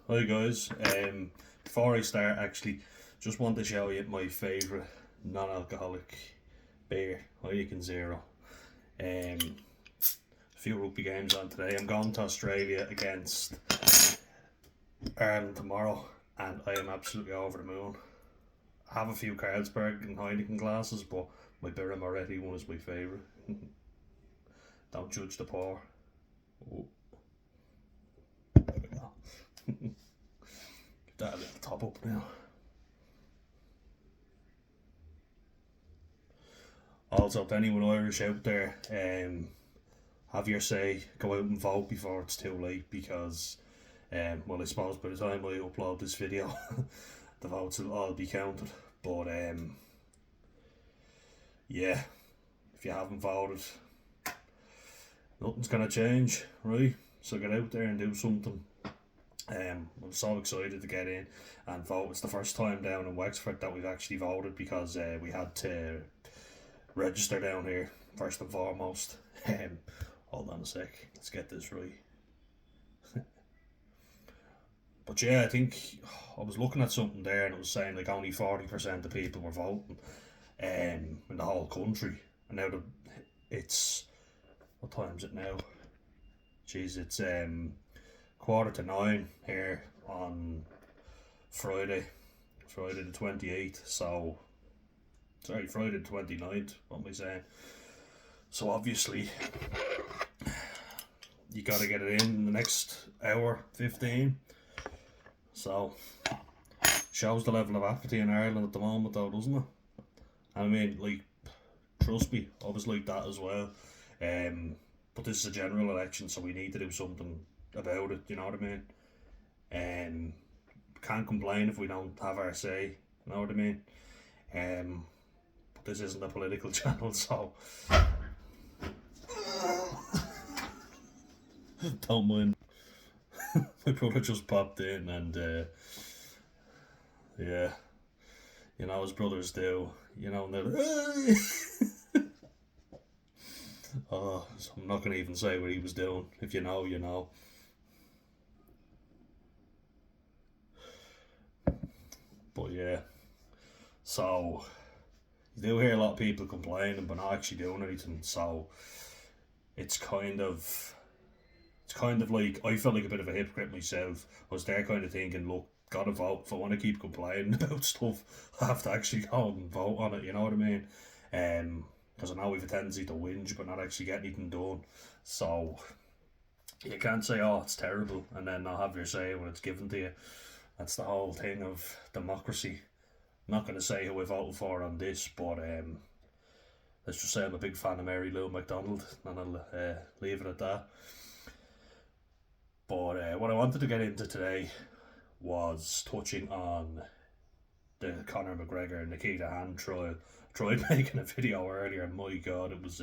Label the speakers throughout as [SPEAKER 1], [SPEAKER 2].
[SPEAKER 1] Hi guys, before I start actually, just want to show you my favourite non-alcoholic beer, Heineken Zero. A few rugby games on today. I'm going to Australia against Ireland tomorrow and I am absolutely over the moon. I have a few Carlsberg and Heineken glasses, but my Birra Moretti one is my favourite. Don't judge the pour. Oh, there we go. Give that a little top up now. Also, to anyone Irish out there, have your say, go out and vote before it's too late because, well, I suppose by the time I upload this video, the votes will all be counted. But, yeah, if you haven't voted, nothing's going to change, right? So get out there and do something. I'm so excited to get in and vote. It's the first time down in Wexford that we've actually voted because we had to register down here first and foremost. Hold on a sec, let's get this right. But yeah, I think I was looking at something there and it was saying like only 40% of people were voting in the whole country. And now it's, what time is it now? Jeez, it's 9:15 here on Friday the 28th. So sorry, Friday the 29th, what am I saying? So obviously you gotta get it in the next hour 15. So shows the level of apathy in Ireland at the moment though, doesn't it? I mean, like, trust me, I was like that as well. But this is a general election, so we need to do something about it, you know what I mean? Can't complain if we don't have our say, you know what I mean? But this isn't a political channel, so don't mind. My brother just popped in and yeah, you know, as brothers do, you know, and they're oh, so I'm not going to even say what he was doing. If you know, you know. But yeah, so you do hear a lot of people complaining but not actually doing anything, so it's kind of like I felt like a bit of a hypocrite myself. I was there kind of thinking, look, gotta vote. If I want to keep complaining about stuff, I have to actually go and vote on it, you know what I mean? Because I know we've a tendency to whinge but not actually get anything done. So you can't say, oh, it's terrible, and then not have your say when it's given to you. That's the whole thing of democracy. I'm not going to say who I voted for on this, but let's just say I'm a big fan of Mary Lou McDonald, and I'll leave it at that. But what I wanted to get into today was touching on the Conor McGregor and Nikita Hand trial. Tried making a video earlier, and my god, it was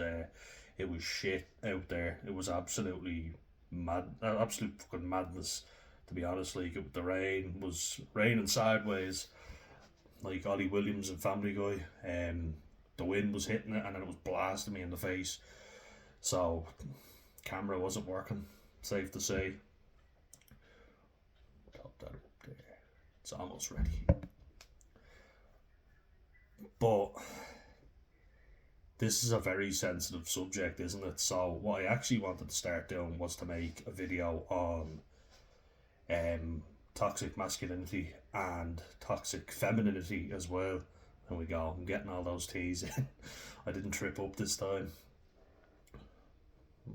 [SPEAKER 1] shit out there. It was absolutely mad, absolute fucking madness. To be honest, like the rain was raining sideways, like Ollie Williams and Family Guy. The wind was hitting it, and then it was blasting me in the face. So, camera wasn't working. Safe to say. Top that up there. It's almost ready. But this is a very sensitive subject, isn't it? So what I actually wanted to start doing was to make a video on toxic masculinity and toxic femininity as well. There we go, I'm getting all those T's in. I didn't trip up this time.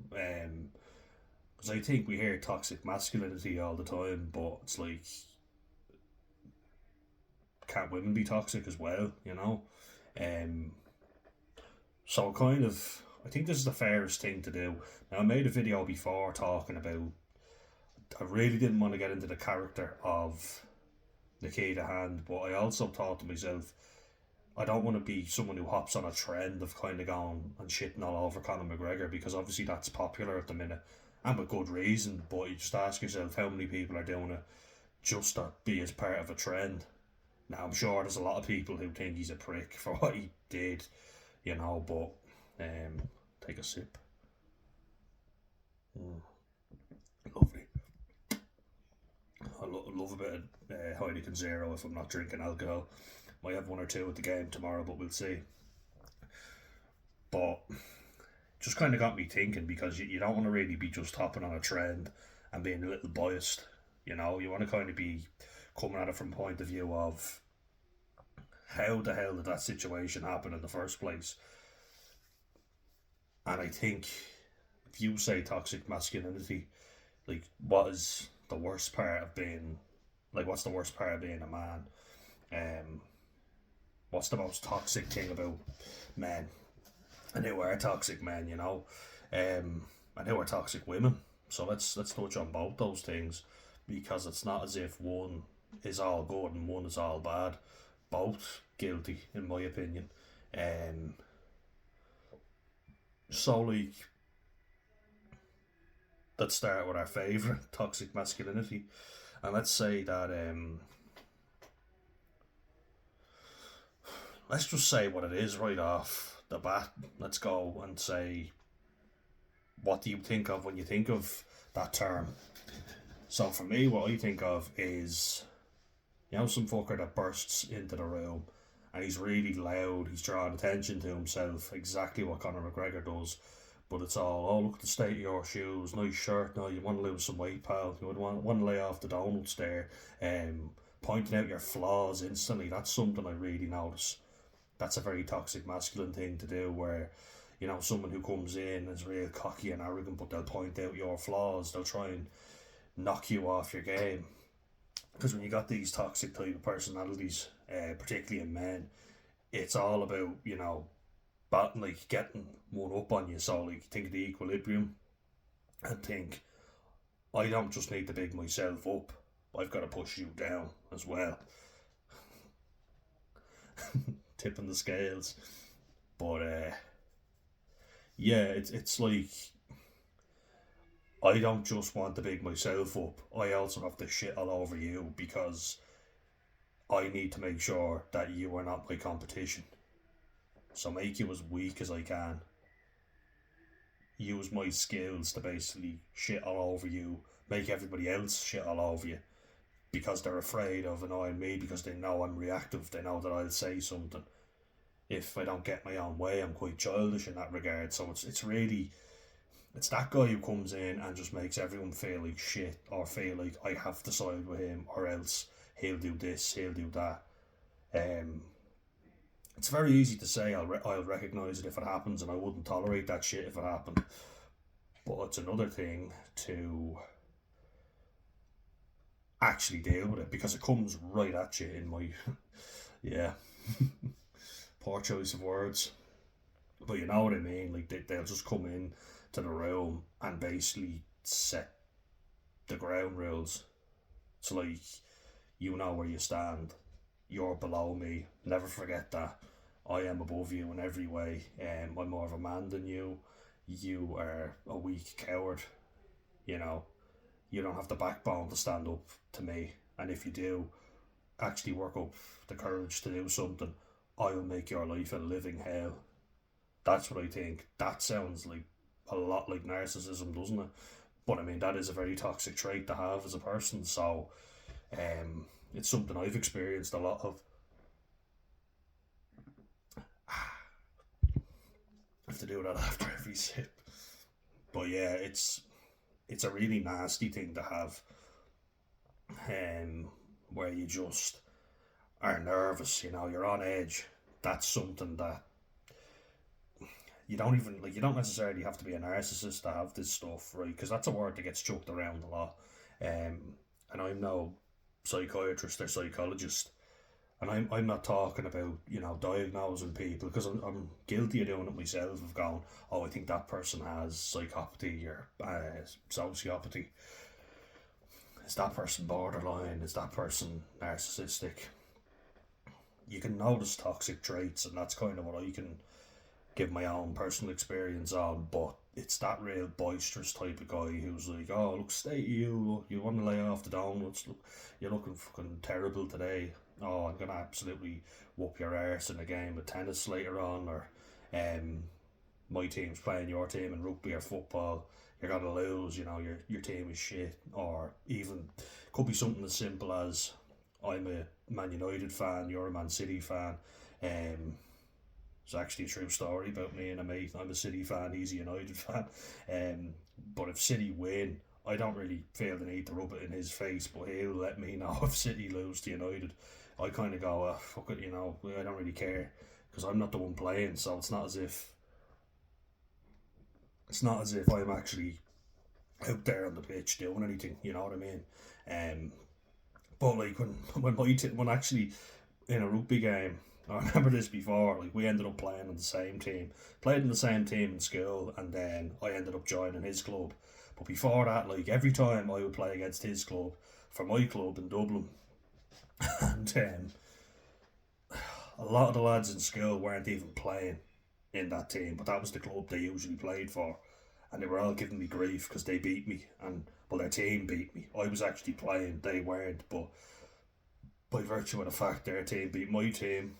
[SPEAKER 1] Because I think we hear toxic masculinity all the time, but it's like, can't women be toxic as well, you know? So kind of, I think this is the fairest thing to do. Now I made a video before talking about, I really didn't want to get into the character of Nikita Hand, but I also thought to myself, I don't want to be someone who hops on a trend of kind of going and shitting all over Conor McGregor, because obviously that's popular at the minute, and with good reason, but you just ask yourself how many people are doing it just to be as part of a trend. Now I'm sure there's a lot of people who think he's a prick for what he did, you know, but take a sip. Lovely. I love a bit of Heineken Zero if I'm not drinking alcohol. Might have one or two at the game tomorrow, but we'll see. But just kind of got me thinking because you don't want to really be just hopping on a trend and being a little biased. You know, you want to kind of be coming at it from point of view of how the hell did that situation happen in the first place? And I think if you say toxic masculinity, like what is the worst part of being, like what's the worst part of being a man? Um, what's the most toxic thing about men? And who are toxic men, you know? And who are toxic women? So let's touch on both those things because it's not as if one is all good and one is all bad. Both guilty, in my opinion. Um, so like let's start with our favourite toxic masculinity, and let's say that let's just say what it is right off the bat. Let's go and say, what do you think of when you think of that term? So for me, what I think of is, you know, some fucker that bursts into the room and he's really loud, he's drawing attention to himself, exactly what Conor McGregor does. But it's all, oh, look at the state of your shoes, nice shirt, no, you want to lose some weight, pal, you would want to lay off the donuts there, pointing out your flaws instantly. That's something I really notice. That's a very toxic masculine thing to do, where, you know, someone who comes in is real cocky and arrogant, but they'll point out your flaws, they'll try and knock you off your game. Because when you got these toxic type of personalities, particularly in men, it's all about, you know, like getting one up on you. So like think of the equilibrium and think, I don't just need to big myself up, I've got to push you down as well. Tipping the scales. But yeah, it's like, I don't just want to big myself up, I also have to shit all over you because I need to make sure that you are not my competition. So make you as weak as I can. Use my skills to basically shit all over you, make everybody else shit all over you because they're afraid of annoying me because they know I'm reactive, they know that I'll say something. If I don't get my own way, I'm quite childish in that regard. So it's really, it's that guy who comes in and just makes everyone feel like shit or feel like I have to side with him or else he'll do this, he'll do that. Um, it's very easy to say I'll recognise it if it happens and I wouldn't tolerate that shit if it happened. But it's another thing to actually deal with it because it comes right at you in my yeah poor choice of words, but you know what I mean. Like they'll just come in to the room and basically set the ground rules. It's like, you know where you stand, you're below me, never forget that. I am above you in every way. I'm more of a man than you. You are a weak coward. You know, you don't have the backbone to stand up to me. And if you do, actually work up the courage to do something, I will make your life a living hell. That's what I think. That sounds like a lot like narcissism, doesn't it? But I mean, that is a very toxic trait to have as a person. So, it's something I've experienced a lot of. I have to do that after every sip. But yeah, it's a really nasty thing to have, where you just are nervous. You know, you're on edge. That's something that you don't even like. You don't necessarily have to be a narcissist to have this stuff, right? Because that's a word that gets chucked around a lot. And I'm no psychiatrist or psychologist, and I'm not talking about, you know, diagnosing people, because I'm guilty of doing it myself, of going, oh, I think that person has psychopathy or sociopathy. Is that person borderline? Is that person narcissistic? You can notice toxic traits, and that's kind of what I can give my own personal experience on. But it's that real boisterous type of guy who's like, oh, look, stay you, you want to lay off the donuts, look, you're looking fucking terrible today. Oh, I'm gonna absolutely whoop your arse in a game of tennis later on, or my team's playing your team in rugby or football. you're gonna lose. You know, your team is shit, or even could be something as simple as I'm a Man United fan, you're a Man City fan. It's actually a true story about me and a mate. I'm a City fan, he's a United fan. Um, but if City win, I don't really feel the need to rub it in his face, but he'll let me know if City lose to United. I kind of go, fuck it, you know, I don't really care because I'm not the one playing, so it's not as if I'm actually out there on the pitch doing anything. You know what I mean? Um, but like when actually in a rugby game, I remember this before. Like we ended up playing on the same team, played in the same team in school, and then I ended up joining his club. But before that, like every time I would play against his club for my club in Dublin, and a lot of the lads in school weren't even playing in that team, but that was the club they usually played for, and they were all giving me grief because they beat me, and well, their team beat me. I was actually playing, they weren't, but by virtue of the fact their team beat my team,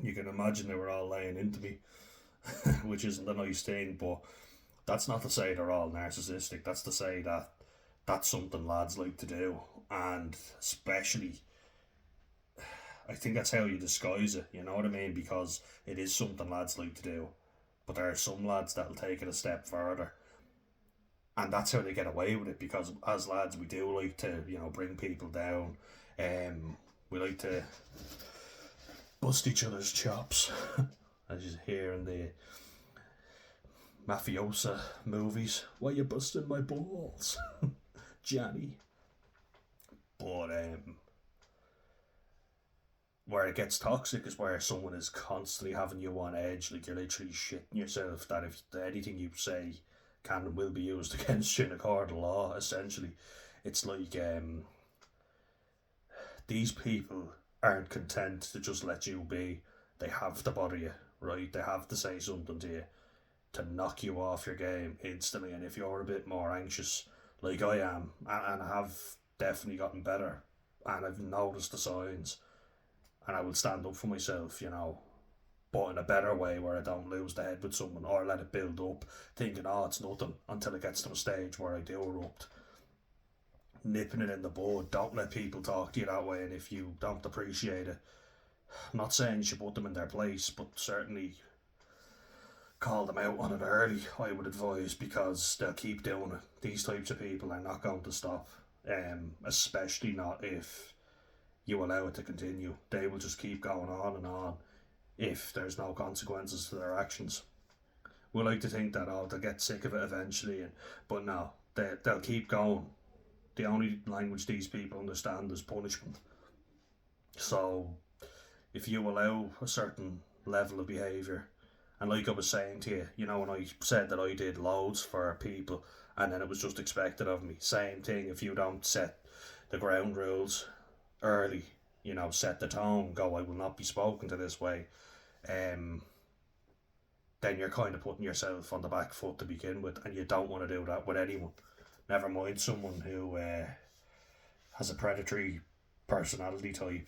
[SPEAKER 1] you can imagine they were all laying into me, which isn't a nice thing. But that's not to say they're all narcissistic. That's to say that that's something lads like to do, and especially I think that's how you disguise it. You know what I mean? Because it is something lads like to do, but there are some lads that'll take it a step further, and that's how they get away with it. Because as lads, we do like to, bring people down. We like to bust each other's chops, as you hear in the mafiosa movies. Why you busting my balls, Johnny? But where it gets toxic is where someone is constantly having you on edge, like you're literally shitting yourself. That if anything you say can and will be used against you in a court of law, essentially, it's like these people aren't content to just let you be. They have to bother you, right? They have to say something to you to knock you off your game instantly. And if you're a bit more anxious, like I am, and I have definitely gotten better, and I've noticed the signs, and I will stand up for myself, but in a better way where I don't lose the head with someone or let it build up, thinking, oh, it's nothing, until it gets to a stage where I do erupt. Nipping it in the bud. Don't let people talk to you that way, and if you don't appreciate it, I'm not saying you should put them in their place, but certainly call them out on it early, I would advise, because they'll keep doing it. These types of people are not going to stop, especially not if you allow it to continue. They will just keep going on and on if there's no consequences to their actions. We like to think that, they'll get sick of it eventually, but no, they'll keep going. The only language these people understand is punishment. So if you allow a certain level of behaviour, and like I was saying to you, when I said that I did loads for people and then it was just expected of me, same thing. If you don't set the ground rules early, set the tone, go, I will not be spoken to this way, then you're kind of putting yourself on the back foot to begin with, and you don't want to do that with anyone. Never mind someone who has a predatory personality type,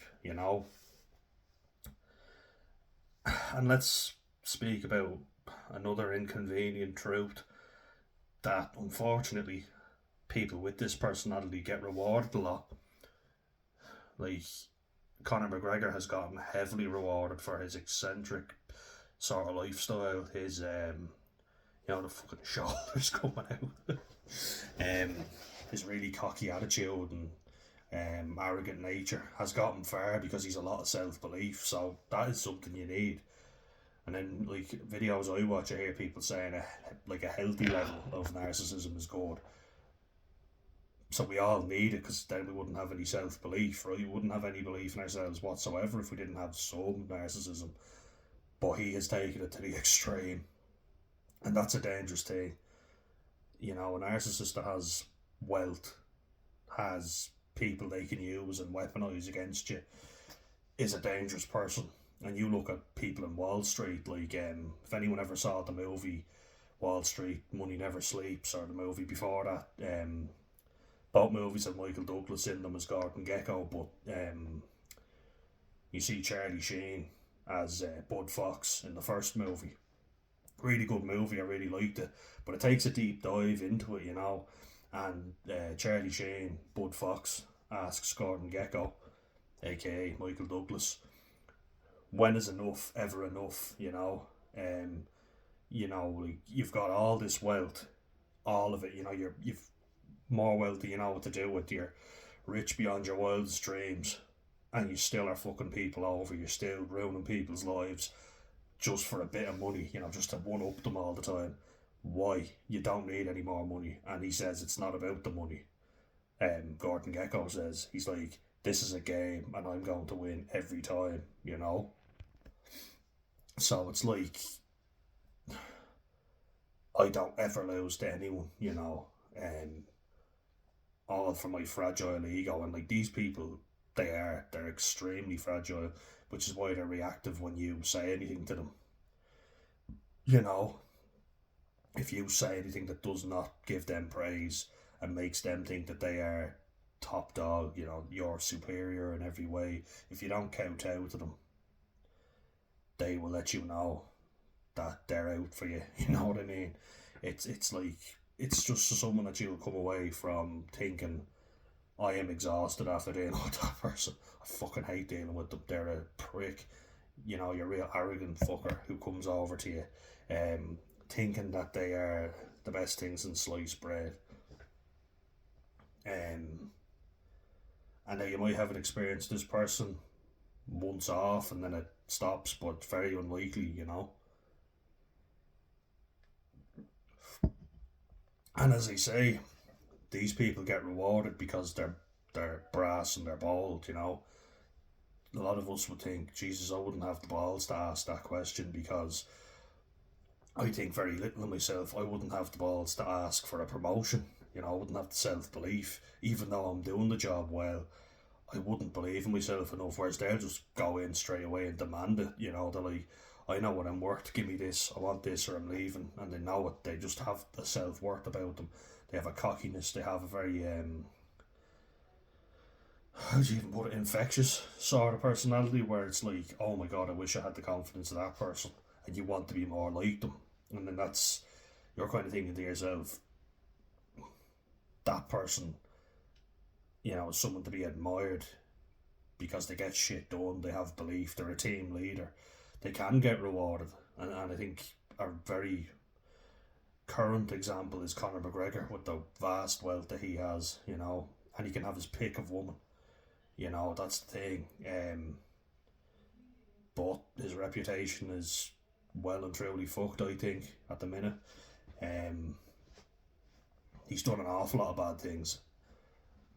[SPEAKER 1] And let's speak about another inconvenient truth that unfortunately people with this personality get rewarded a lot. Like Conor McGregor has gotten heavily rewarded for his eccentric sort of lifestyle, his the fucking shoulders coming out, his really cocky attitude and arrogant nature has gotten far because he's a lot of self-belief, so that is something you need. And then, like, videos I watch, I hear people saying a healthy level of narcissism is good. So we all need it, because then we wouldn't have any self-belief, right? We wouldn't have any belief in ourselves whatsoever if we didn't have some narcissism. But he has taken it to the extreme, and that's a dangerous thing. A narcissist that has wealth, has people they can use and weaponize against you, is a dangerous person. And you look at people in Wall Street, like if anyone ever saw the movie Wall Street, Money Never Sleeps, or the movie before that, both movies have Michael Douglas in them as Gordon Gekko, but you see Charlie Sheen as Bud Fox in the first movie. Really good movie, I really liked it. But it takes a deep dive into it, you know. And Charlie Sheen, Bud Fox, asks Gordon Gekko, aka Michael Douglas, when is enough ever enough, you know? Um, like you've got all this wealth, all of it, you know, you've more wealth than you know what to do with. You're rich beyond your wildest dreams, and you still are fucking people over. You're still ruining people's lives just for a bit of money, you know, just to one up them all the time. Why? You don't need any more money. And he says it's not about the money. Gordon Gekko says, he's like, this is a game and I'm going to win every time, you know? So it's like, I don't ever lose to anyone, you know? Um, all for my fragile ego. And like these people, they're extremely fragile, which is why they're reactive when you say anything to them. You know, if you say anything that does not give them praise and makes them think that they are top dog, you know, you're superior in every way, if you don't kowtow to them, they will let you know that they're out for you. You know what I mean? It's like it's just someone that you'll come away from thinking, I am exhausted after dealing with that person. I fucking hate dealing with them. They're a prick. You know, you're a real arrogant fucker who comes over to you, thinking that they are the best things in sliced bread. Um, and then you might have an experience this person once off and then it stops, but very unlikely, you know. And as I say, these people get rewarded because they're brass and they're bold, you know. A lot of us would think, Jesus, I wouldn't have the balls to ask that question because I think very little of myself. I wouldn't have the balls to ask for a promotion. You know, I wouldn't have the self belief, even though I'm doing the job well. I wouldn't believe in myself enough. Whereas they'll just go in straight away and demand it. You know, they're like, I know what I'm worth. Give me this. I want this, or I'm leaving. And they know it. They just have the self worth about them. They have a cockiness. They have a very how do you even put it, infectious sort of personality where it's like, oh my god, I wish I had the confidence of that person, and you want to be more like them. And then that's, you're kind of thinking to yourself, that person, you know, is someone to be admired because they get shit done, they have belief, they're a team leader, they can get rewarded. And I think a very current example is Conor McGregor with the vast wealth that he has, you know, and he can have his pick of women. You know, that's the thing. But his reputation is well and truly fucked, I think, at the minute. Um, he's done an awful lot of bad things.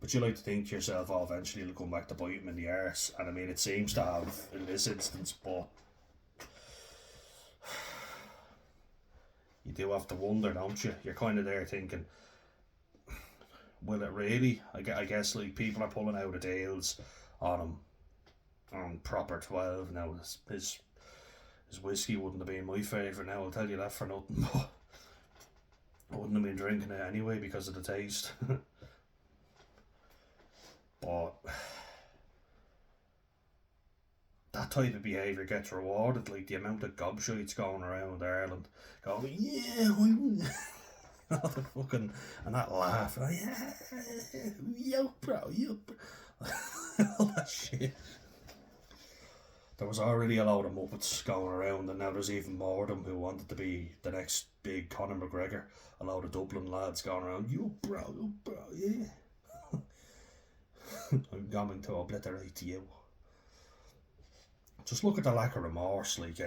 [SPEAKER 1] But you like to think to yourself, oh, eventually it'll come back to bite him in the arse. And I mean, it seems to have in this instance, but you do have to wonder, don't you? You're kind of there thinking, will it really? I guess like people are pulling out of deals on him on proper 12 now. His whiskey wouldn't have been my favourite now, I'll tell you that for nothing. But I wouldn't have been drinking it anyway because of the taste. But that type of behaviour gets rewarded, like the amount of gobshites going around Ireland going, yeah, all the fucking, and that laugh, like, yeah, yo bro, all that shit. There was already a load of Muppets going around, and now there's even more of them who wanted to be the next big Conor McGregor. A load of Dublin lads going around, you bro, yeah. I'm going to obliterate you. Just look at the lack of remorse, like,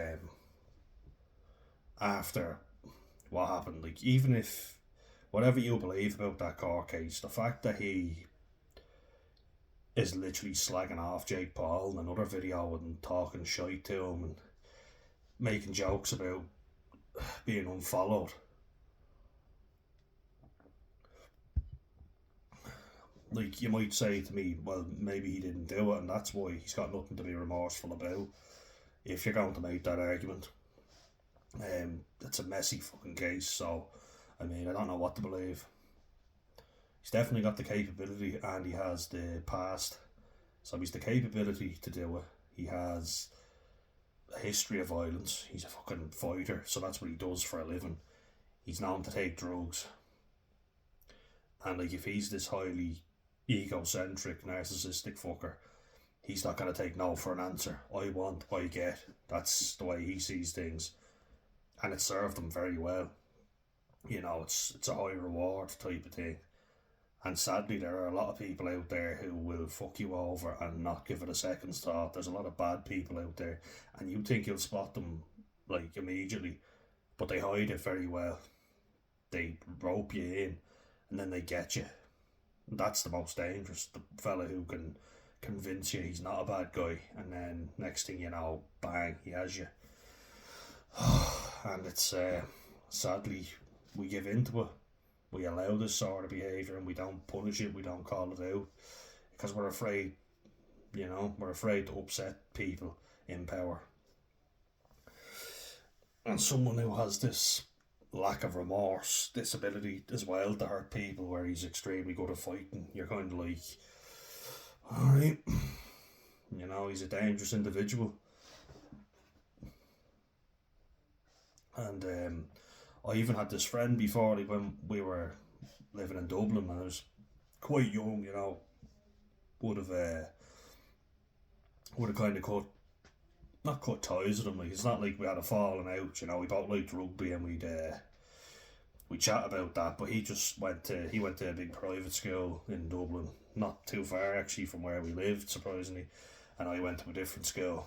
[SPEAKER 1] after what happened. Like, even if, whatever you believe about that court case, the fact that he is literally slagging off Jake Paul in another video and talking shite to him and making jokes about being unfollowed. Like, you might say to me, well, maybe he didn't do it and that's why he's got nothing to be remorseful about, if you're going to make that argument. It's a messy fucking case, so I mean, I don't know what to believe. He's definitely got the capability and he has the past. So he's the capability to do it. He has a history of violence. He's a fucking fighter, so that's what he does for a living. He's known to take drugs. And like, if he's this highly egocentric, narcissistic fucker, he's not gonna take no for an answer. I want, I get. That's the way he sees things. And it served him very well. You know, it's a high reward type of thing. And sadly, there are a lot of people out there who will fuck you over and not give it a second's thought. There's a lot of bad people out there, and you think you'll spot them like immediately, but they hide it very well. They rope you in, and then they get you. That's the most dangerous. The fella who can convince you he's not a bad guy, and then next thing you know, bang, he has you. And it's sadly, we give into it. We allow this sort of behaviour, and we don't punish it, we don't call it out, because we're afraid, we're afraid to upset people in power. And someone who has this lack of remorse, this ability as well to hurt people, where he's extremely good at fighting, you're kind of like, alright, he's a dangerous individual. And I even had this friend before, like when we were living in Dublin, and I was quite young, would have kind of not cut ties with him. Like, it's not like we had a falling out, we both liked rugby, and we'd chat about that. But he went to a big private school in Dublin, not too far actually from where we lived, surprisingly, and I went to a different school.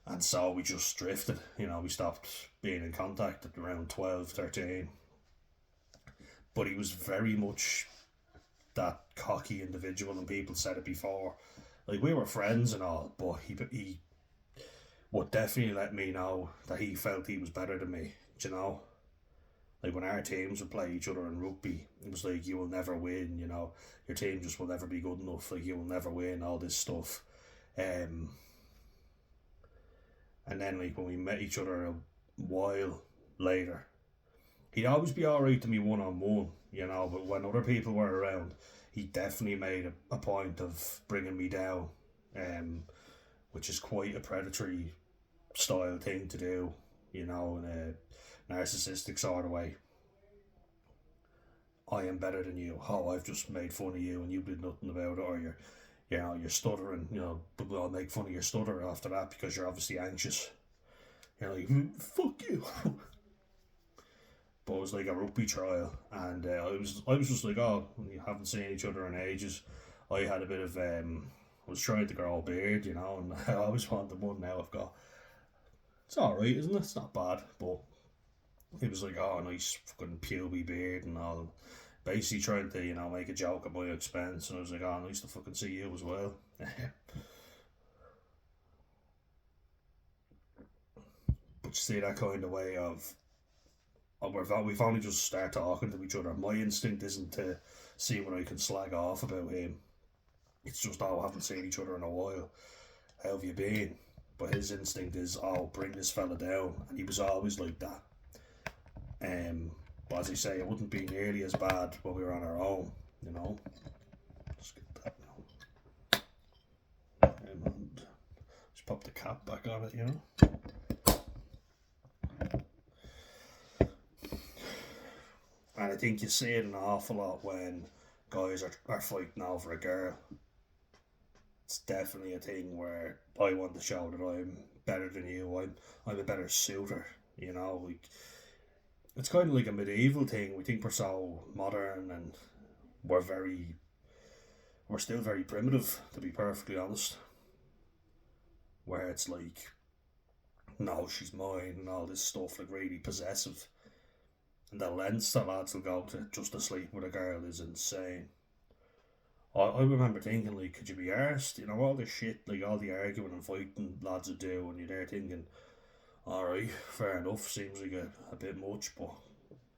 [SPEAKER 1] And so we just drifted, we stopped being in contact at around 12, 13. But he was very much that cocky individual, and people said it before. Like, we were friends and all, but he would definitely let me know that he felt he was better than me, Like, when our teams would play each other in rugby, it was like, you will never win, your team just will never be good enough, like, you will never win, all this stuff. And then, like, when we met each other a while later, he'd always be alright to me one-on-one, but when other people were around, he definitely made a point of bringing me down, which is quite a predatory style thing to do, in a narcissistic sort of way. I am better than you. Oh, I've just made fun of you and you did nothing about it, or you're stuttering, but I'll make fun of your stutter after that because you're obviously anxious. You're like, fuck you. But it was like a rugby trial, and I was just like, oh, we haven't seen each other in ages. I had a bit of, I was trying to grow a beard, and I always wanted one. Now I've got, it's alright, isn't it? It's not bad, but it was like, oh, nice fucking puby beard and all. Basically trying to, make a joke at my expense, and I was like, oh, nice to fucking see you as well. But you see, that kind of way of, we've only just started talking to each other. My instinct isn't to see what I can slag off about him. It's just, oh, I haven't seen each other in a while. How have you been? But his instinct is, oh, bring this fella down. And he was always like that. But as I say, it wouldn't be nearly as bad when we were on our own, Just get that now. And just pop the cap back on it, And I think you see it an awful lot when guys are fighting over a girl. It's definitely a thing where I want to show that I'm better than you. I'm a better suitor, like, it's kind of like a medieval thing. We think we're so modern, and we're still very primitive, to be perfectly honest. Where it's like, no, she's mine, and all this stuff, like, really possessive. And the lengths that lads will go to just to sleep with a girl is insane. I remember thinking, like, could you be arsed? All this shit, like, all the arguing and fighting lads would do, and you're there thinking, alright, fair enough, seems like a bit much, but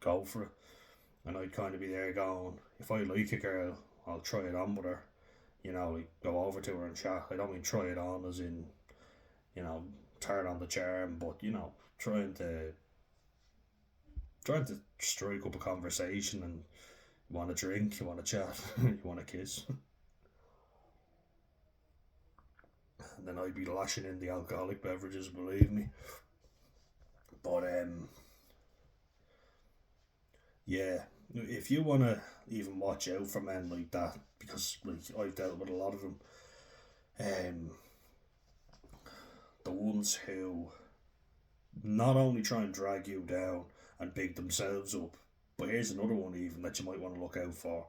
[SPEAKER 1] go for it. And I'd kind of be there going, if I like a girl, I'll try it on with her, like, go over to her and chat. I don't mean try it on as in, turn on the charm, but, trying to strike up a conversation, and you want to drink, you want to chat, you want to kiss. and then I'd be lashing in the alcoholic beverages, believe me. But yeah, if you want to even watch out for men like that, because like I've dealt with a lot of them, um, the ones who not only try and drag you down and big themselves up, but here's another one even that you might want to look out for.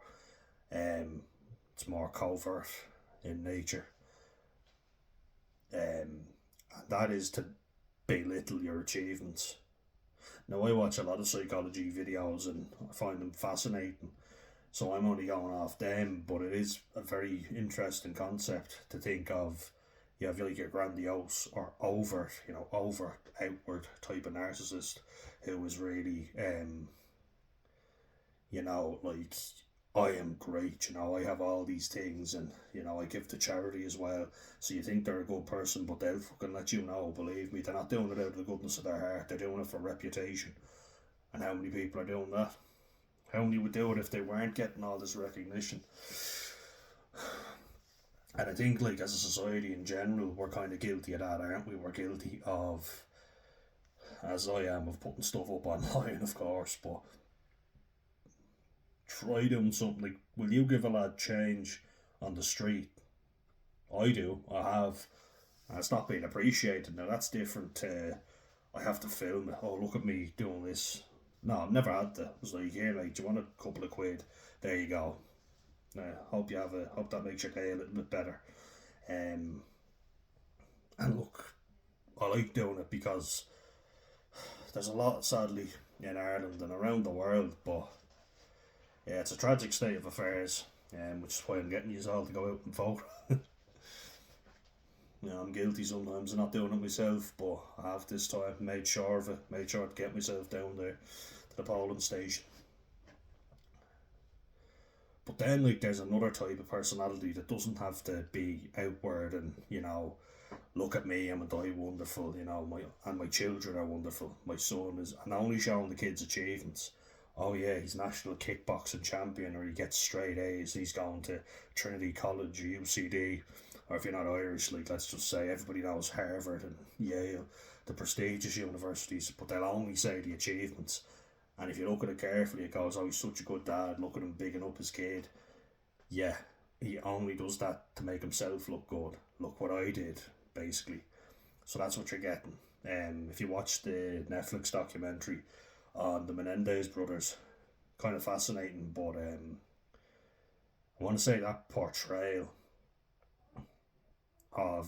[SPEAKER 1] It's more covert in nature, and that is to belittle your achievements. Now, I watch a lot of psychology videos and I find them fascinating, so I'm only going off them, but it is a very interesting concept to think of. You have like your grandiose or overt, overt, outward type of narcissist who is really, like, I am great, I have all these things, and, I give to charity as well. So you think they're a good person, but they'll fucking let you know, believe me, they're not doing it out of the goodness of their heart, they're doing it for reputation. And how many people are doing that? How many would do it if they weren't getting all this recognition? And I think, like, as a society in general, we're kind of guilty of that, aren't we? We're guilty of, as I am, of putting stuff up online, of course, but try doing something like, will you give a lad change on the street? I do, I have, and it's not being appreciated. Now, that's different to, I have to film it. Oh, look at me doing this. No, I've never had that. It was like, here, mate, do you want a couple of quid? There you go. Hope that makes your day a little bit better. And look, I like doing it because there's a lot, sadly, in Ireland and around the world, but yeah, it's a tragic state of affairs, which is why I'm getting you all to go out and vote. I'm guilty sometimes of not doing it myself, but I have this time made sure of it, made sure to get myself down there to the polling station. But then, like, there's another type of personality that doesn't have to be outward and, look at me, I'm a die wonderful, my children are wonderful. My son is, and only showing the kids' achievements. Oh yeah, he's national kickboxing champion, or he gets straight A's, he's going to Trinity College or UCD, or if you're not Irish, like, let's just say everybody knows Harvard and Yale, the prestigious universities, but they'll only say the achievements. And if you look at it carefully, it goes, oh, he's such a good dad, look at him bigging up his kid. Yeah, he only does that to make himself look good. Look what I did, basically. So that's what you're getting. If you watch the Netflix documentary on the Menendez brothers, kind of fascinating, but I want to say that portrayal of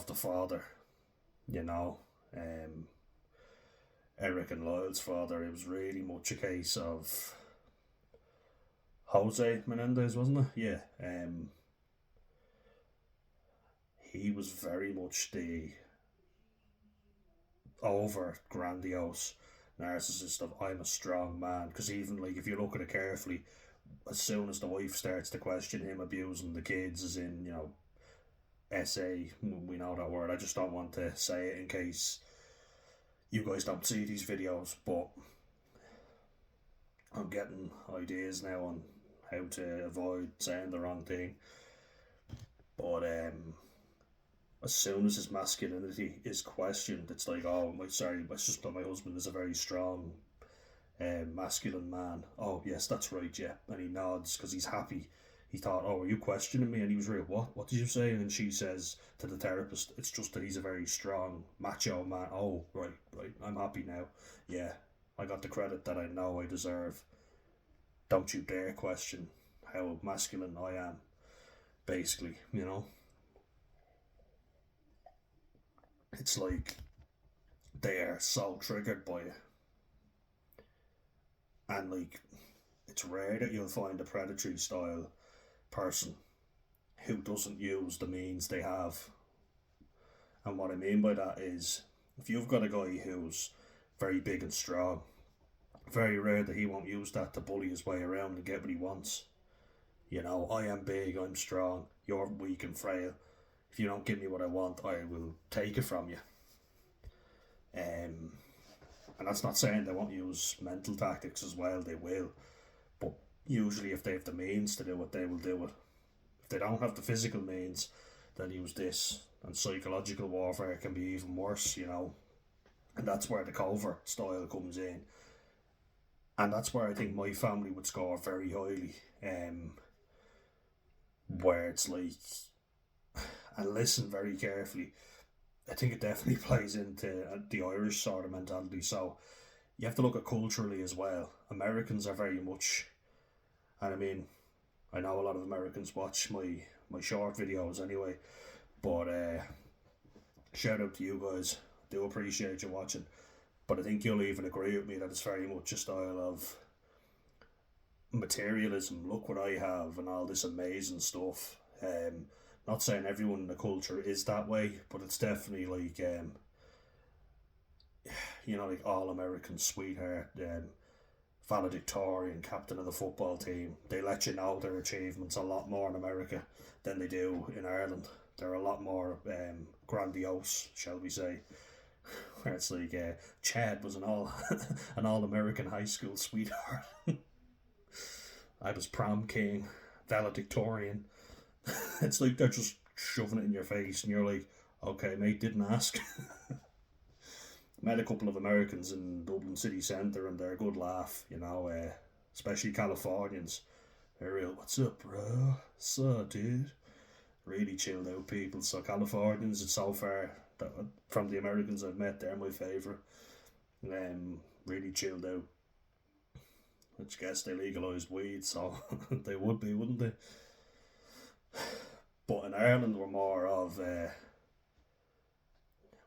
[SPEAKER 1] the father, you know, um, Eric and Lyle's father, it was really much a case of Jose Menendez, wasn't it? Yeah. He was very much the over grandiose narcissist of I'm a strong man. Because even like if you look at it carefully, as soon as the wife starts to question him abusing the kids, as in SA, we know that word. I just don't want to say it in case you guys don't see these videos, but I'm getting ideas now on how to avoid saying the wrong thing. But as soon as his masculinity is questioned, it's like, oh, it's just that my husband is a very strong, masculine man. Oh, yes, that's right, yeah. And he nods because he's happy. He thought, oh, are you questioning me? And he was real, what? What did you say? And she says to the therapist, it's just that he's a very strong, macho man. Oh, right, I'm happy now. Yeah, I got the credit that I know I deserve. Don't you dare question how masculine I am, basically, It's like they are so triggered by it. And, like, it's rare that you'll find a predatory style person who doesn't use the means they have. And what I mean by that is, if you've got a guy who's very big and strong, very rare that he won't use that to bully his way around and get what he wants. I am big, I'm strong, you're weak and frail. If you don't give me what I want, I will take it from you. And that's not saying they won't use mental tactics as well, they will. But usually if they have the means to do it, they will do it. If they don't have the physical means, they'll use this. And psychological warfare can be even worse, and that's where the covert style comes in. And that's where I think my family would score very highly. Where it's like, and listen very carefully, I think it definitely plays into the Irish sort of mentality. So you have to look at culturally as well. Americans are very much, and I mean, I know a lot of Americans watch my short videos anyway, but shout out to you guys. I do appreciate you watching. But I think you'll even agree with me that it's very much a style of materialism. Look what I have and all this amazing stuff. Not saying everyone in the culture is that way, but it's definitely like like all American sweetheart, valedictorian, captain of the football team. They let you know their achievements a lot more in America than they do in Ireland. They're a lot more grandiose, shall we say. Where it's like Chad was an all American high school sweetheart. I was prom king, valedictorian. It's like they're just shoving it in your face, and you're like, okay, mate, didn't ask. Met a couple of Americans in Dublin city centre, and they're a good laugh, especially Californians. They're real, what's up, bro? So, dude. Really chilled out people. So, Californians, it's so far, from the Americans I've met, they're my favourite. Really chilled out. I guess they legalised weed, so they would be, wouldn't they? But in Ireland, we're more of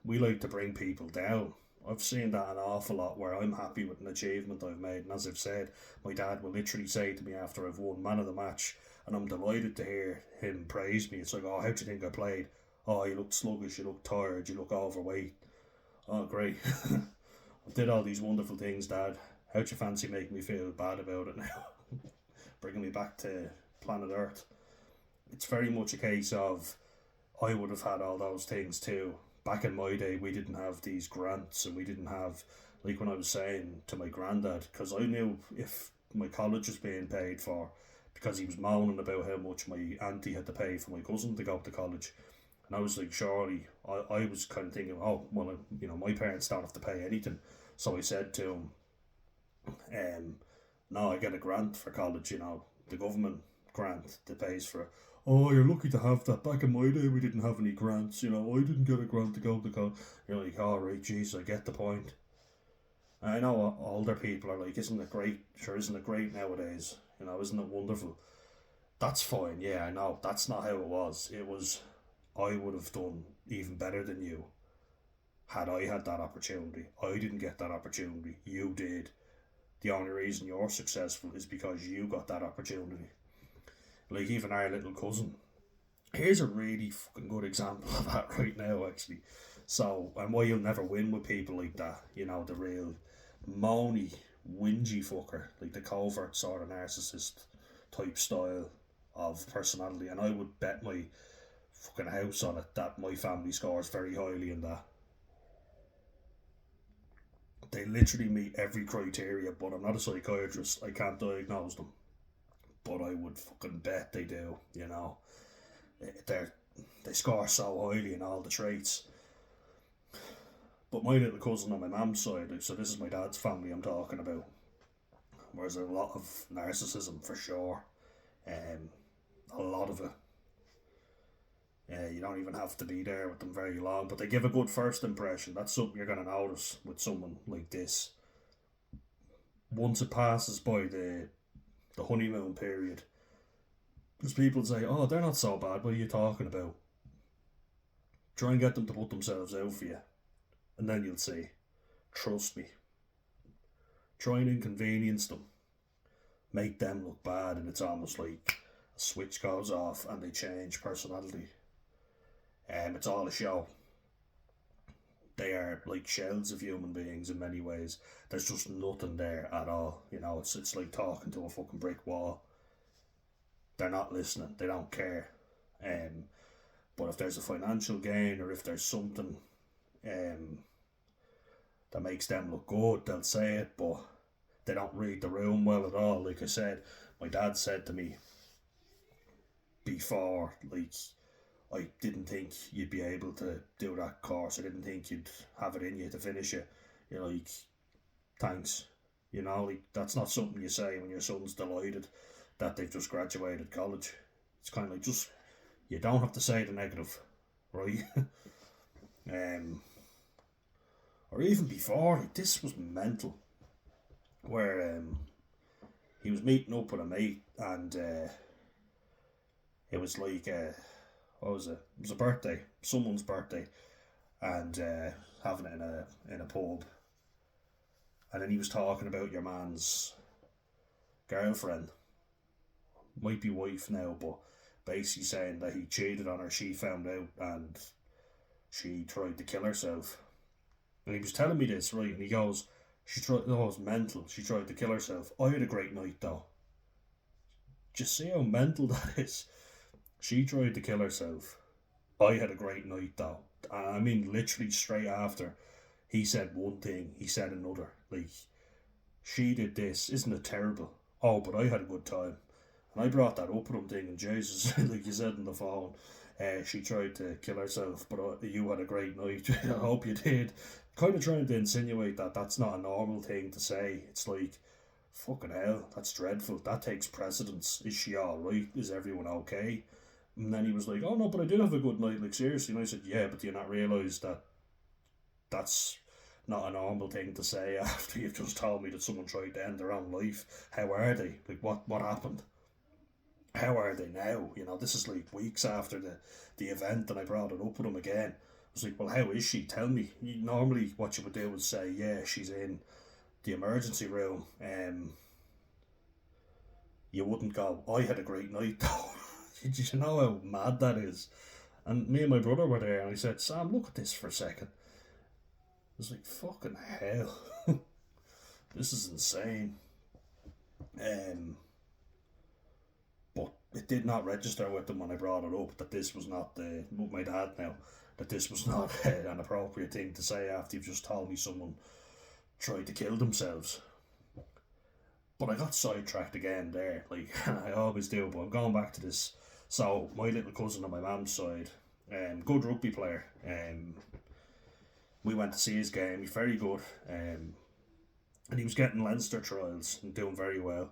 [SPEAKER 1] we like to bring people down. I've seen that an awful lot where I'm happy with an achievement I've made, and as I've said, my dad will literally say to me after I've won man of the match, and I'm delighted to hear him praise me. It's like, oh, how'd you think I played? Oh, you look sluggish, you look tired, you look overweight. Oh, great. I did all these wonderful things, Dad. How'd you fancy making me feel bad about it now? Bringing me back to planet Earth. It's very much a case of I would have had all those things too. Back in my day, we didn't have these grants, and we didn't have, like when I was saying to my granddad, because I knew if my college was being paid for, because he was moaning about how much my auntie had to pay for my cousin to go to college. And I was like, surely, I was kind of thinking, oh, well, my parents don't have to pay anything. So I said to him, no, I get a grant for college, the government grant that pays for it. Oh, you're lucky to have that. Back in my day, we didn't have any grants, I didn't get a grant to go to college. You're like, all right, geez, I get the point. And I know older people are like, isn't it great? Sure, isn't it great nowadays? Isn't it wonderful? That's fine, yeah, I know. That's not how it was. It was, I would have done even better than you had I had that opportunity. I didn't get that opportunity. You did. The only reason you're successful is because you got that opportunity. Like even our little cousin. Here's a really fucking good example of that right now, actually. So, and why you'll never win with people like that, the real moany, whingy fucker, like the covert sort of narcissist type style of personality. And I would bet my fucking house on it that my family scores very highly in that. They literally meet every criteria, but I'm not a psychiatrist. I can't diagnose them. But I would fucking bet they do, They score so highly in all the traits. But my little cousin on my mum's side, so this is my dad's family I'm talking about, whereas a lot of narcissism for sure. A lot of it. You don't even have to be there with them very long, but they give a good first impression. That's something you're going to notice with someone like this. Once it passes by the honeymoon period, because people say, oh, they're not so bad, what are you talking about? Try and get them to put themselves out for you, and then you'll see. Trust me. Try and inconvenience them. Make them look bad, and it's almost like a switch goes off and they change personality. It's all a show. They are like shells of human beings in many ways. There's just nothing there at all. It's like talking to a fucking brick wall. They're not listening. They don't care. But if there's a financial gain, or if there's something that makes them look good, they'll say it, but they don't read the room well at all. Like I said, my dad said to me before, like, I didn't think you'd be able to do that course. I didn't think you'd have it in you to finish it. You're like, thanks. You know, like that's not something you say when your son's delighted that they've just graduated college. It's kind of like just you don't have to say the negative, right? um, or even before, like this was mental. Where he was meeting up with a mate, and it was like what was it? It was a birthday, someone's birthday, and having it in a pub. And then he was talking about your man's girlfriend, might be wife now, but basically saying that he cheated on her. She found out, and she tried to kill herself. And he was telling me this, right? And he goes, "She tried. Oh, it was mental. She tried to kill herself. I had a great night though. Just see how mental that is. She tried to kill herself. I had a great night though. And I mean, literally straight after, he said one thing, he said another. Like, she did this. Isn't it terrible? Oh, but I had a good time. And I brought that up with him thinking, Jesus, like you said on the phone, she tried to kill herself, but you had a great night. I hope you did. Kind of trying to insinuate that that's not a normal thing to say. It's like, fucking hell, that's dreadful. That takes precedence. Is she alright? Is everyone okay? And then he was like, oh no, but I did have a good night, like seriously. And I said, yeah, but do you not realise that that's not a normal thing to say after you've just told me that someone tried to end their own life? How are they? Like, what happened? How are they now? You know, this is like weeks after the event, and I brought it up with him again. I was like, well, how is she? Tell me. Normally, what you would do is say, yeah, she's in the emergency room. You wouldn't go, I had a great night though. Did you know how mad that is? And me and my brother were there, and I said, Sam, look at this for a second. I was like, fucking hell. This is insane. But it did not register with them when I brought it up that this was not with my dad now, that this was not an appropriate thing to say after you've just told me someone tried to kill themselves. But I got sidetracked again there, like I always do. But I'm going back to this. So my little cousin on my mum's side, good rugby player. We went to see his game. He's very good. And he was getting Leinster trials and doing very well.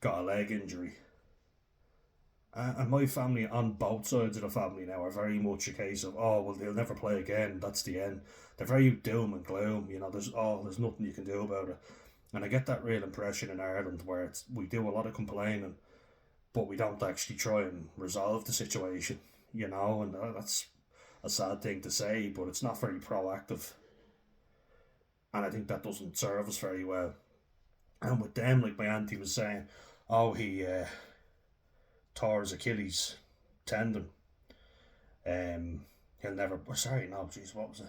[SPEAKER 1] Got a leg injury. And my family, on both sides of the family now, are very much a case of, oh, well, they'll never play again. That's the end. They're very doom and gloom. You know, there's nothing you can do about it. And I get that real impression in Ireland where we do a lot of complaining, but we don't actually try and resolve the situation, you know, and that's a sad thing to say, but it's not very proactive. And I think that doesn't serve us very well. And with them, like my auntie was saying, oh, he tore his Achilles tendon. He'll never. Sorry, no, jeez, what was it?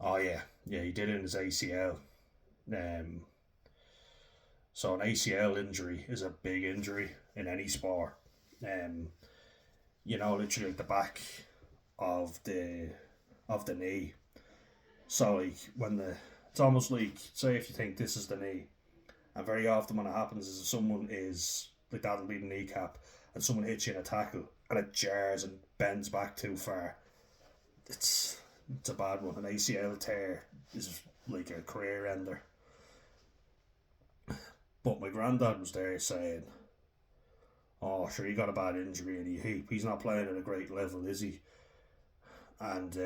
[SPEAKER 1] Oh yeah, he did it in his ACL. Um, so an ACL injury is a big injury in any sport. Um, you know, literally like the back of the knee. So like when it's almost like, say if you think this is the knee, and very often when it happens is if someone is like, that'll be the kneecap, and someone hits you in a tackle and it jars and bends back too far. It's a bad one. An ACL tear is like a career ender. But my granddad was there saying, oh sure, he got a bad injury and he's not playing at a great level, is he? And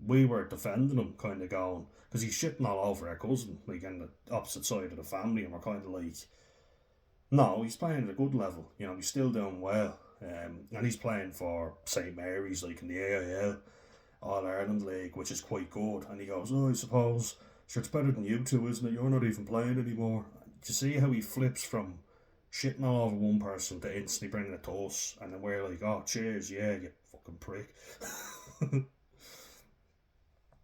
[SPEAKER 1] we were defending him, kind of going, because he's shitting all over our cousin, like on the opposite side of the family, and we're kind of like, no, he's playing at a good level, you know, he's still doing well. And he's playing for St Mary's, like in the AIL, All Ireland League, which is quite good. And he goes, oh, I suppose, sure, it's better than you two, isn't it? You're not even playing anymore. You see how he flips from shitting all over one person to instantly bringing it to us, and then we're like, oh, cheers, yeah, you fucking prick.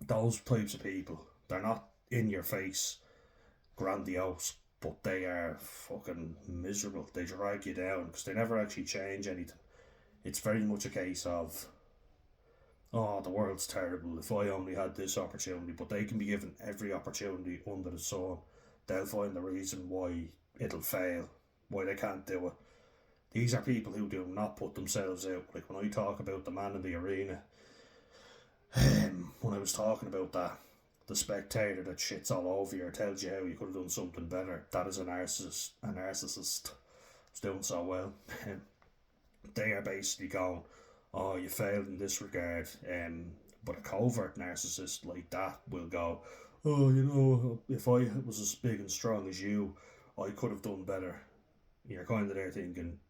[SPEAKER 1] Those types of people, they're not in your face, grandiose, but they are fucking miserable. They drag you down because they never actually change anything. It's very much a case of, oh, the world's terrible, if I only had this opportunity, but they can be given every opportunity under the sun. They'll find the reason why it'll fail, why they can't do it. These are people who do not put themselves out. Like when I talk about the man in the arena, when I was talking about that, the spectator that shits all over you or tells you how you could have done something better, that is a narcissist. A narcissist is doing so well. They are basically going, "Oh, you failed in this regard." But a covert narcissist like that will go, "Oh, if I was as big and strong as you, I could have done better." You're kind of there thinking,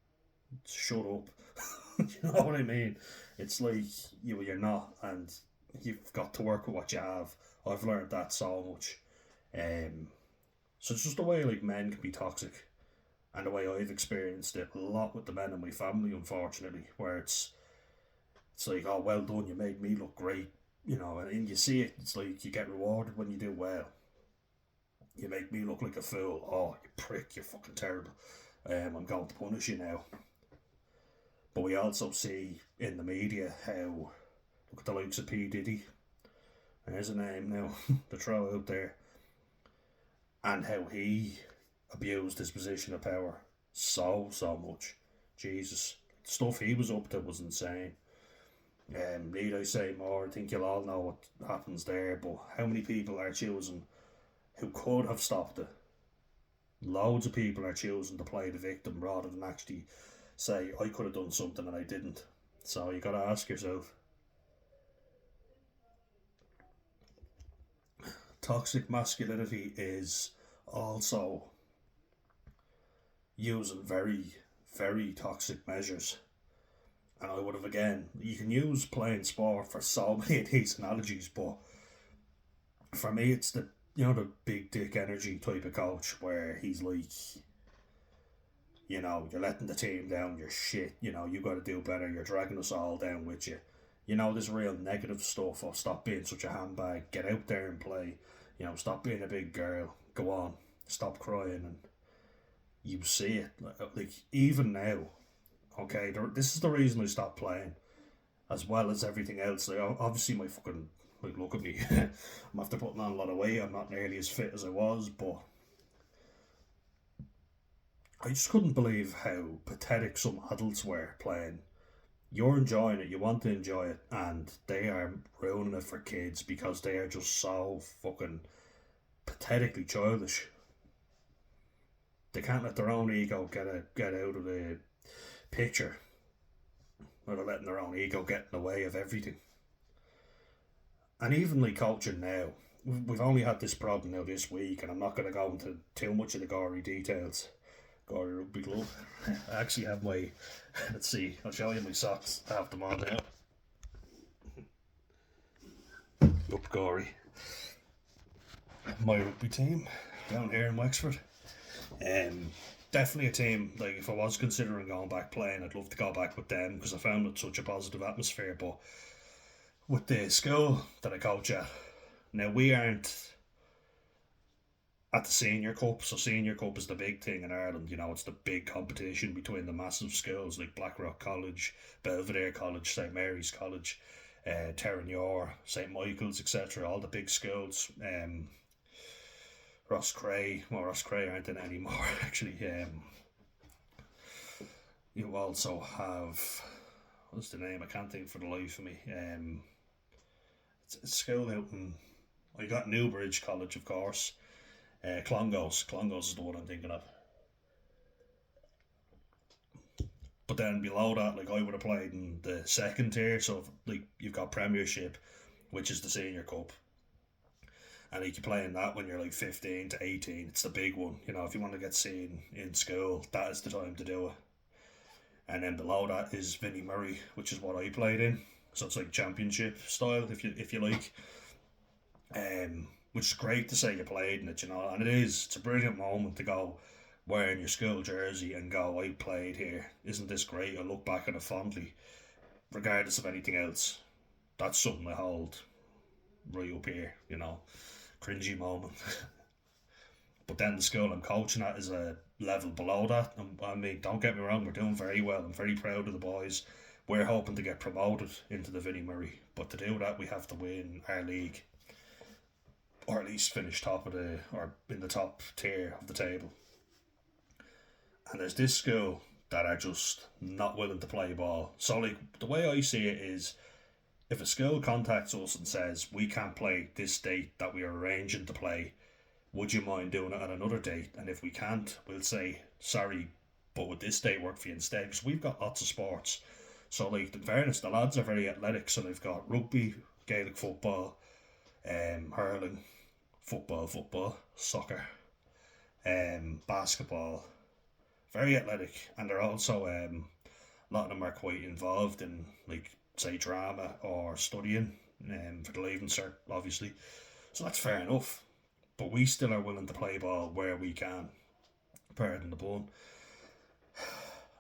[SPEAKER 1] "Shut up." You know what I mean? It's like you're not, and you've got to work with what you have. I've learned that so much. Um, so it's just the way like men can be toxic, and the way I've experienced it a lot with the men in my family, unfortunately, where it's like, "Oh, well done, you made me look great," and you see it. It's like you get rewarded when you do well. You make me look like a fool. "Oh, you prick, you're fucking terrible. I'm going to punish you now." But we also see in the media how, look at the likes of P. Diddy, there's a name now to throw out there, and how he abused his position of power so much. Jesus, the stuff he was up to was insane. Need I say more? I think you'll all know what happens there, but how many people are choosing who could have stopped it? Loads of people are choosing to play the victim rather than actually say, "I could have done something and I didn't." So you gotta ask yourself. Toxic masculinity is also using very, very toxic measures. And I would have, again, you can use playing sport for so many of these analogies, but for me, it's the big dick energy type of coach where he's like, you're letting the team down, you're shit, you got to do better, you're dragging us all down with you. This real negative stuff of stop being such a handbag, get out there and play, stop being a big girl, go on, stop crying. And you see it, like even now, okay, this is the reason I stopped playing, as well as everything else. Like, obviously, my fucking, like, look at me. I'm after putting on a lot of weight. I'm not nearly as fit as I was, but I just couldn't believe how pathetic some adults were playing. You're enjoying it, you want to enjoy it, and they are ruining it for kids because they are just so fucking pathetically childish. They can't let their own ego get out of the picture, or they're letting their own ego get in the way of everything. And evenly coaching now, we've only had this problem now this week, and I'm not going to go into too much of the gory details. Gory rugby club. I actually have my. Let's see. I'll show you my socks. I have them on now. Up gory. My rugby team down here in Wexford. Um, Definitely a team. Like if I was considering going back playing, I'd love to go back with them because I found it such a positive atmosphere. But with the school that I coach at, now we aren't at the senior cup. So senior cup is the big thing in Ireland. It's the big competition between the massive schools like Blackrock College, Belvedere College, St Mary's College, Terranure, St Michael's, etc. All the big schools. Ross Cray aren't in anymore. Actually, you also have, what's the name? I can't think for the life of me. It's a school out in. I got Newbridge College, of course. Clongowes is the one I'm thinking of. But then below that, like I would have played in the second tier. So like you've got Premiership, which is the senior cup, and you can play in that when you're like 15 to 18. It's the big one. If you want to get seen in school, that is the time to do it. And then below that is Vinnie Murray, which is what I played in. So it's like championship style, if you like. Which is great to say you played in it, and it is. It's a brilliant moment to go wearing your school jersey and go, "I played here. Isn't this great?" I look back on it fondly, regardless of anything else. That's something I hold right up here, cringy moment. But then the school I'm coaching at is a level below that. And, I mean, don't get me wrong, we're doing very well. I'm very proud of the boys. We're hoping to get promoted into the Vinnie Murray, but to do that, we have to win our league, or at least finish or in the top tier of the table. And there's this school that are just not willing to play ball. So, like, the way I see it is, if a school contacts us and says we can't play this date that we are arranging to play, would you mind doing it at another date? And if we can't, we'll say sorry, but would this date work for you instead? Because we've got lots of sports. So, like, in fairness, the lads are very athletic. So they've got rugby, Gaelic football, hurling, football, soccer, basketball. Very athletic, and they're also a lot of them are quite involved in, like, say, drama or studying for the leaving cert, obviously. So that's fair enough. But we still are willing to play ball where we can, pardon the pun.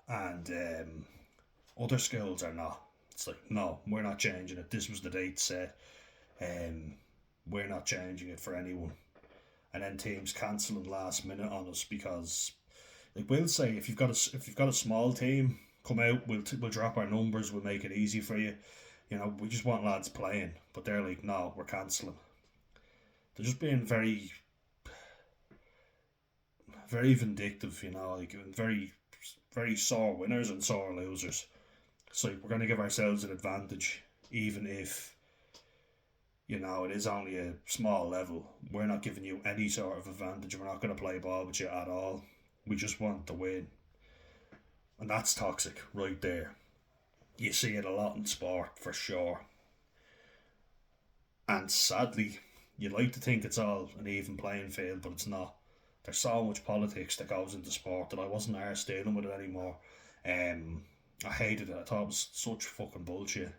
[SPEAKER 1] And other schools are not. It's like, no, we're not changing it. This was the date set. We're not changing it for anyone. And then teams cancelling last minute on us because, like, we'll say, if you've got a small team, come out. We'll drop our numbers. We'll make it easy for you. You know, we just want lads playing. But they're like, no, we're cancelling. They're just being very, very vindictive. You know, like, very, very sore winners and sore losers. So we're going to give ourselves an advantage, even if, you know, it is only a small level. We're not giving you any sort of advantage. We're not going to play ball with you at all. We just want to win. And that's toxic right there. You see it a lot in sport, for sure. And sadly, you'd like to think it's all an even playing field, but it's not. There's so much politics that goes into sport that I wasn't arse dealing with it anymore. I hated it. I thought it was such fucking bullshit.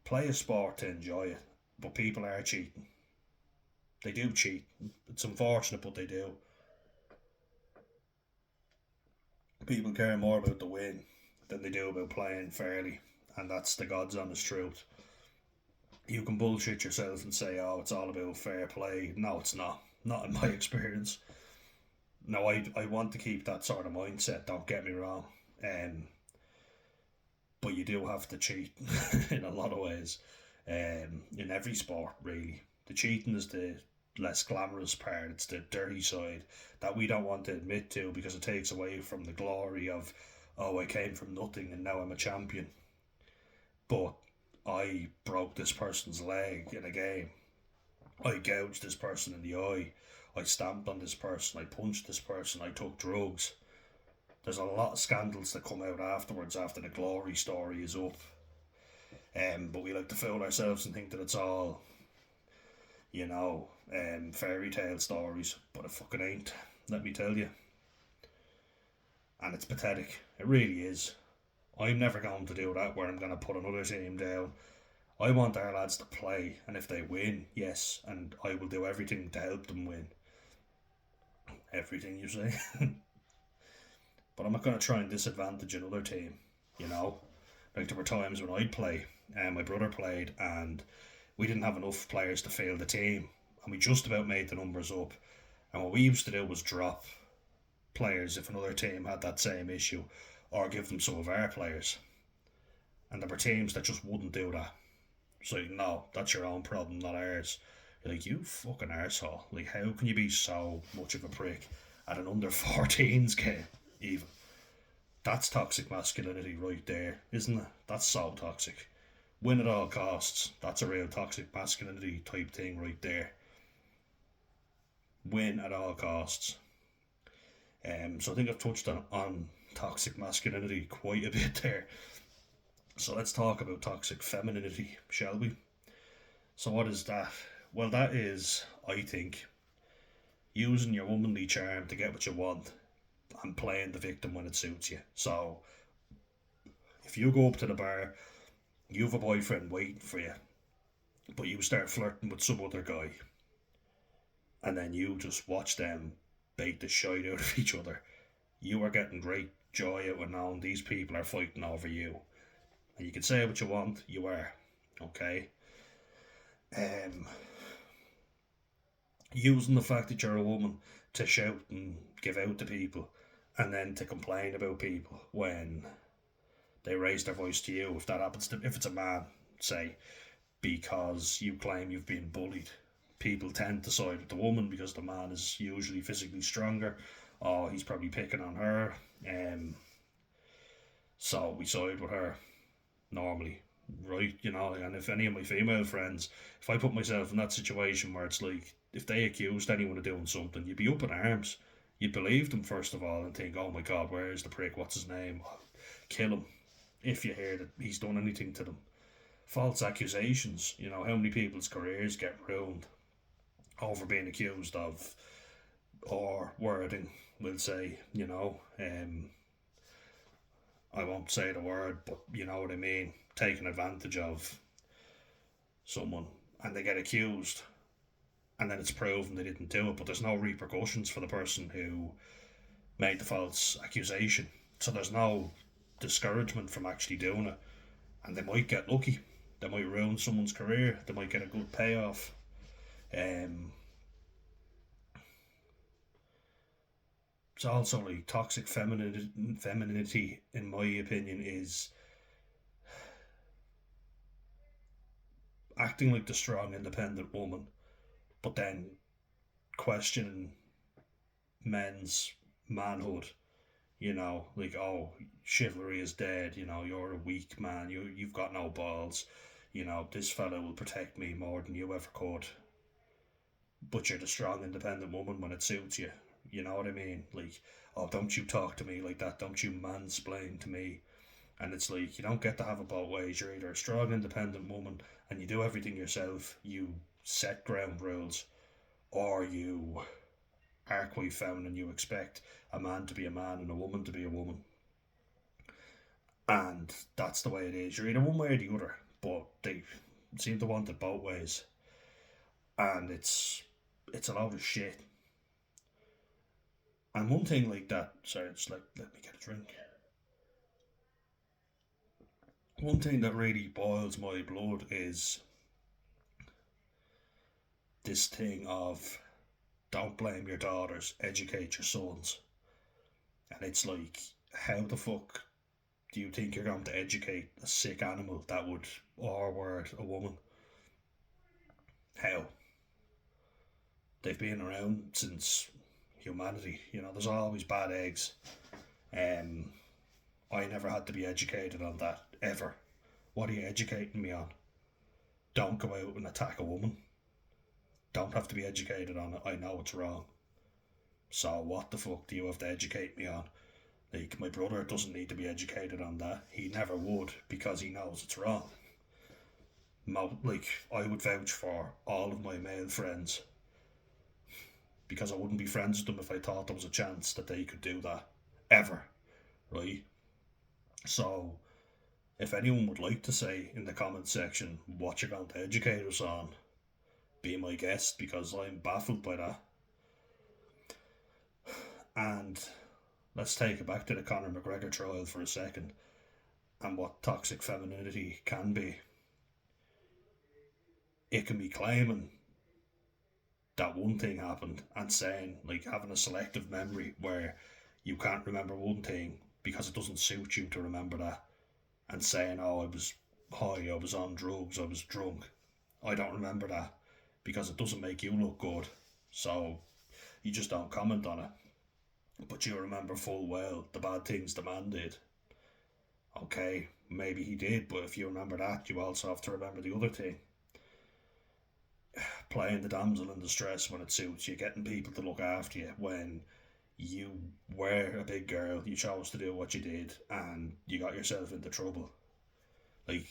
[SPEAKER 1] Play a sport to enjoy it, but people are cheating. They do cheat. It's unfortunate, but they do. People care more about the win than they do about playing fairly, and that's the God's honest truth. You can bullshit yourself and say, oh, it's all about fair play. No, it's not. Not in my experience. No, I want to keep that sort of mindset, don't get me wrong. But you do have to cheat in a lot of ways. In every sport, really. The cheating is the less glamorous part. It's the dirty side that we don't want to admit to because it takes away from the glory of, oh, I came from nothing and now I'm a champion. But I broke this person's leg in a game. I gouged this person in the eye. I stamped on this person. I punched this person. I took drugs. There's a lot of scandals that come out afterwards after the glory story is up. But we like to fool ourselves and think that it's all, you know, fairy tale stories. But it fucking ain't, let me tell you. And it's pathetic. It really is. I'm never going to do that where I'm going to put another team down. I want our lads to play, and if they win, yes, and I will do everything to help them win. Everything, you say? But I'm not going to try and disadvantage another team, you know? Like, there were times when I'd play, and my brother played, and we didn't have enough players to field the team, and we just about made the numbers up. And what we used to do was drop players if another team had that same issue, or give them some of our players. And there were teams that just wouldn't do that. So, no, that's your own problem, not ours. You're like, you fucking arsehole. Like, how can you be so much of a prick at an under 14s game, even? That's toxic masculinity right there, isn't it? That's so toxic. Win at all costs. That's a real toxic masculinity type thing right there. Win at all costs. So I think I've touched on toxic masculinity quite a bit there. So let's talk about toxic femininity, shall we? So what is that? Well, that is, I think, using your womanly charm to get what you want and playing the victim when it suits you. So if you go up to the bar, you have a boyfriend waiting for you, but you start flirting with some other guy, and then you just watch them bait the shit out of each other. You are getting great joy out of knowing these people are fighting over you. And you can say what you want, you are. Okay? Using the fact that you're a woman to shout and give out to people, and then to complain about people when they raise their voice to you, if that happens to, if it's a man, say, because you claim you've been bullied. People tend to side with the woman because the man is usually physically stronger. Oh, he's probably picking on her. So we side with her normally, right? You know, and if any of my female friends, if I put myself in that situation where it's like, if they accused anyone of doing something, you'd be up in arms. You'd believe them first of all and think, oh my god, where is the prick? What's his name? Kill him if you hear that he's done anything to them. False accusations, you know, how many people's careers get ruined over being accused of, or wording, we'll say, you know, I won't say the word, but you know what I mean, taking advantage of someone, and they get accused, and then it's proven they didn't do it, but there's no repercussions for the person who made the false accusation. So there's no discouragement from actually doing it, and they might get lucky. They might ruin someone's career. They might get a good payoff. Um, it's also like toxic femininity, in my opinion, is acting like the strong, independent woman, but then questioning men's manhood. You know, like, oh, chivalry is dead. You know, you're a weak man. You've got no balls. You know, this fella will protect me more than you ever could. But you're the strong, independent woman when it suits you. You know what I mean? Like, oh, don't you talk to me like that. Don't you mansplain to me. And it's like, you don't get to have it both ways. You're either a strong, independent woman and you do everything yourself, you set ground rules, or you are quite feminine. You expect a man to be a man and a woman to be a woman. And that's the way it is. You're either one way or the other, but they seem to want it both ways. And it's a load of shit. And one thing like that, sorry, just like, let me get a drink. One thing that really boils my blood is this thing of don't blame your daughters, educate your sons. And it's like, how the fuck do you think you're going to educate a sick animal that would R word a woman? How? They've been around since humanity. You know, there's always bad eggs. Um, I never had to be educated on that, ever. What are you educating me on? Don't go out and attack a woman. Don't have to be educated on it. I know it's wrong. So what the fuck do you have to educate me on? Like, my brother doesn't need to be educated on that. He never would, because he knows it's wrong. Like, I would vouch for all of my male friends, because I wouldn't be friends with them if I thought there was a chance that they could do that. Ever. Right? So, if anyone would like to say in the comment section what you're going to educate us on, be my guest, because I'm baffled by that. And let's take it back to the Conor McGregor trial for a second and what toxic femininity can be. It can be claiming that one thing happened and saying, like, having a selective memory where you can't remember one thing because it doesn't suit you to remember that, and saying, oh, I was high, I was on drugs, I was drunk. I don't remember that because it doesn't make you look good. So you just don't comment on it. But you remember full well the bad things the man did. Okay, maybe he did, but if you remember that, you also have to remember the other thing. Playing the damsel in distress when it suits you, getting people to look after you when you were a big girl, you chose to do what you did, and you got yourself into trouble. Like,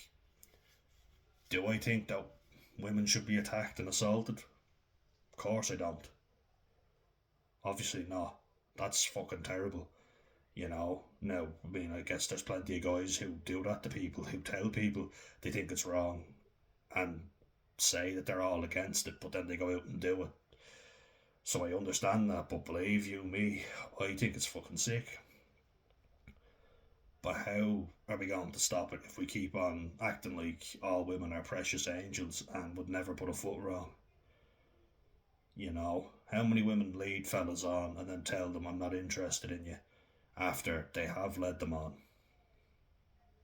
[SPEAKER 1] do I think that women should be attacked and assaulted? Of course I don't. Obviously not. That's fucking terrible. You know, now, I mean, I guess there's plenty of guys who do that to people, who tell people they think it's wrong and say that they're all against it, but then they go out and do it. So I understand that, but believe you me, I think it's fucking sick. But how are we going to stop it if we keep on acting like all women are precious angels and would never put a foot wrong? You know, how many women lead fellas on and then tell them I'm not interested in you after they have led them on?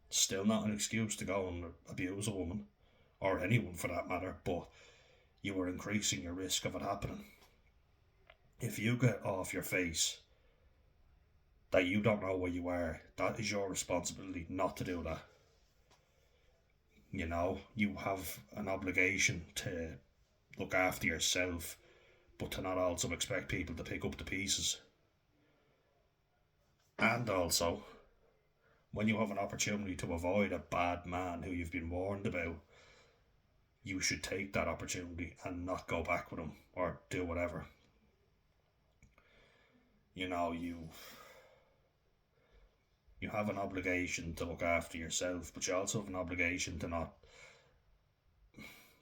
[SPEAKER 1] Still not an excuse to go and abuse a woman, or anyone for that matter, but you are increasing your risk of it happening. If you get off your face that you don't know where you are, that is your responsibility not to do that. You know, you have an obligation to look after yourself, but to not also expect people to pick up the pieces. And also, when you have an opportunity to avoid a bad man who you've been warned about, you should take that opportunity and not go back with him or do whatever. You know, you have an obligation to look after yourself, but you also have an obligation to not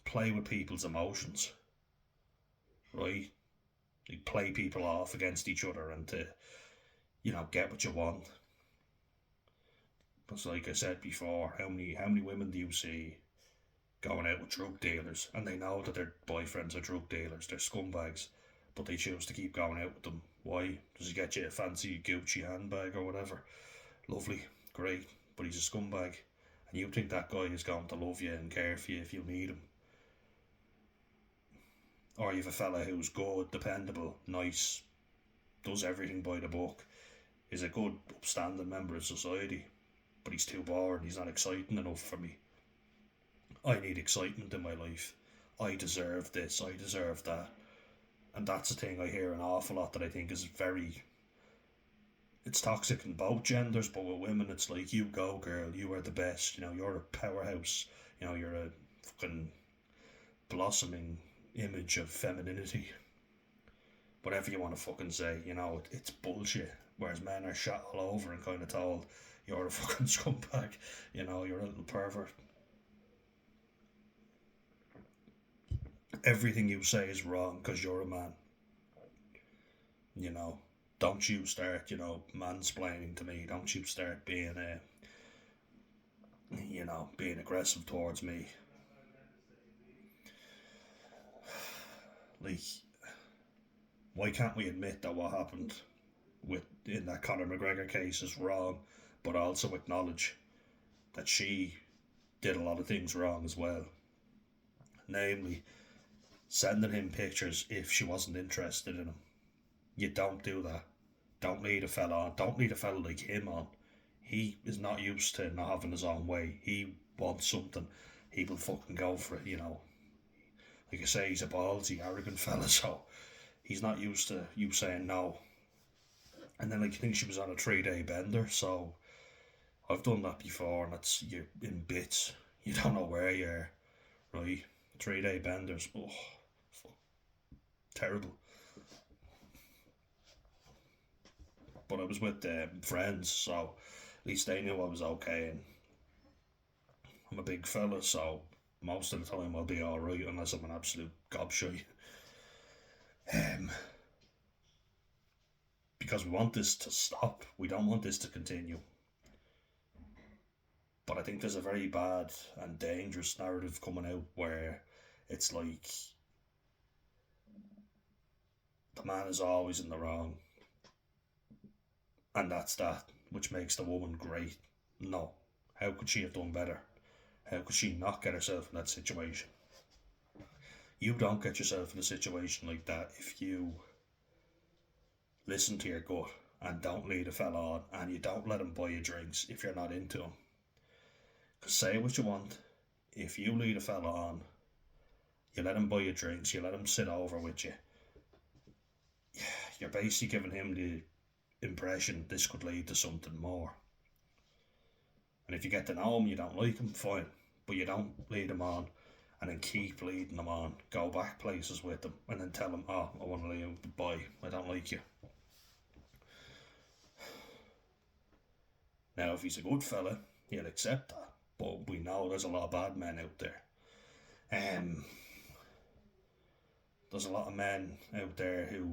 [SPEAKER 1] play with people's emotions, right? You play people off against each other and to, get what you want. Because like I said before, how many women do you see going out with drug dealers and they know that their boyfriends are drug dealers, they're scumbags, but they choose to keep going out with them? Why? Does he get you a fancy Gucci handbag or whatever? Lovely, great, but he's a scumbag. And you think that guy is going to love you and care for you if you need him. Or you've a fella who's good, dependable, nice, does everything by the book, is a good, upstanding member of society, but he's too boring, he's not exciting enough for me. I need excitement in my life. I deserve this, I deserve that. And that's a thing I hear an awful lot that I think is very. It's toxic in both genders, but with women, it's like, you go, girl, you are the best, you're a powerhouse, you're a fucking blossoming image of femininity. Whatever you want to fucking say, it's bullshit. Whereas men are shot all over and kind of told, you're a fucking scumbag, you're a little pervert. Everything you say is wrong because you're a man. Don't you start, mansplaining to me. Don't you start being being aggressive towards me. Like, why can't we admit that what happened in that Conor McGregor case is wrong, but also acknowledge that she did a lot of things wrong as well? Namely, sending him pictures if she wasn't interested in him. You don't do that. Don't lead a fella on. Don't lead a fella like him on. He is not used to not having his own way. He wants something. He will fucking go for it, Like I say, he's a ballsy, arrogant fella, so he's not used to you saying no. And then, like, you think she was on a 3-day bender, so I've done that before, and it's, you're in bits. You don't know where you are, right? 3-day benders, fuck, terrible. But I was with friends, so at least they knew I was okay, and I'm a big fella, so most of the time I'll be alright unless I'm an absolute gobshite. Because we want this to stop. We don't want this to continue. But I think there's a very bad and dangerous narrative coming out where it's like the man is always in the wrong. And that's that, which makes the woman great. No. How could she have done better? How could she not get herself in that situation? You don't get yourself in a situation like that if you listen to your gut and don't lead a fella on, and you don't let him buy you drinks if you're not into him. Because say what you want, if you lead a fella on, you let him buy you drinks, you let him sit over with you, you're basically giving him the impression this could lead to something more. And if you get to know him, you don't like him, fine. But you don't lead him on and then keep leading him on. Go back places with him and then tell him, oh, I want to leave him, bye, I don't like you. Now, if he's a good fella, he'll accept that. But we know there's a lot of bad men out there. There's a lot of men out there who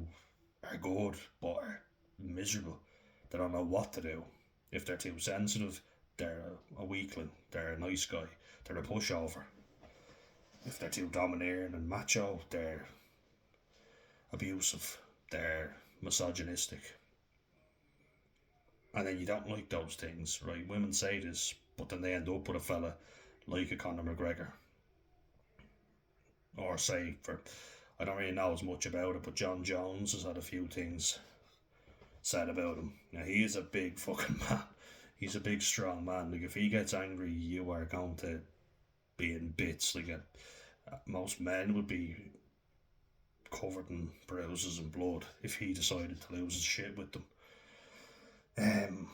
[SPEAKER 1] are good but are miserable. They don't know what to do. If they're too sensitive, they're a weakling. They're a nice guy. They're a pushover. If they're too domineering and macho, they're abusive. They're misogynistic. And then you don't like those things, right? Women say this, but then they end up with a fella like a Conor McGregor. Or say, I don't really know as much about it, but John Jones has had a few things said about him. Now, he is a big fucking man. He's a big, strong man. Like, if he gets angry, you are going to be in bits. Like, most men would be covered in bruises and blood if he decided to lose his shit with them. Um,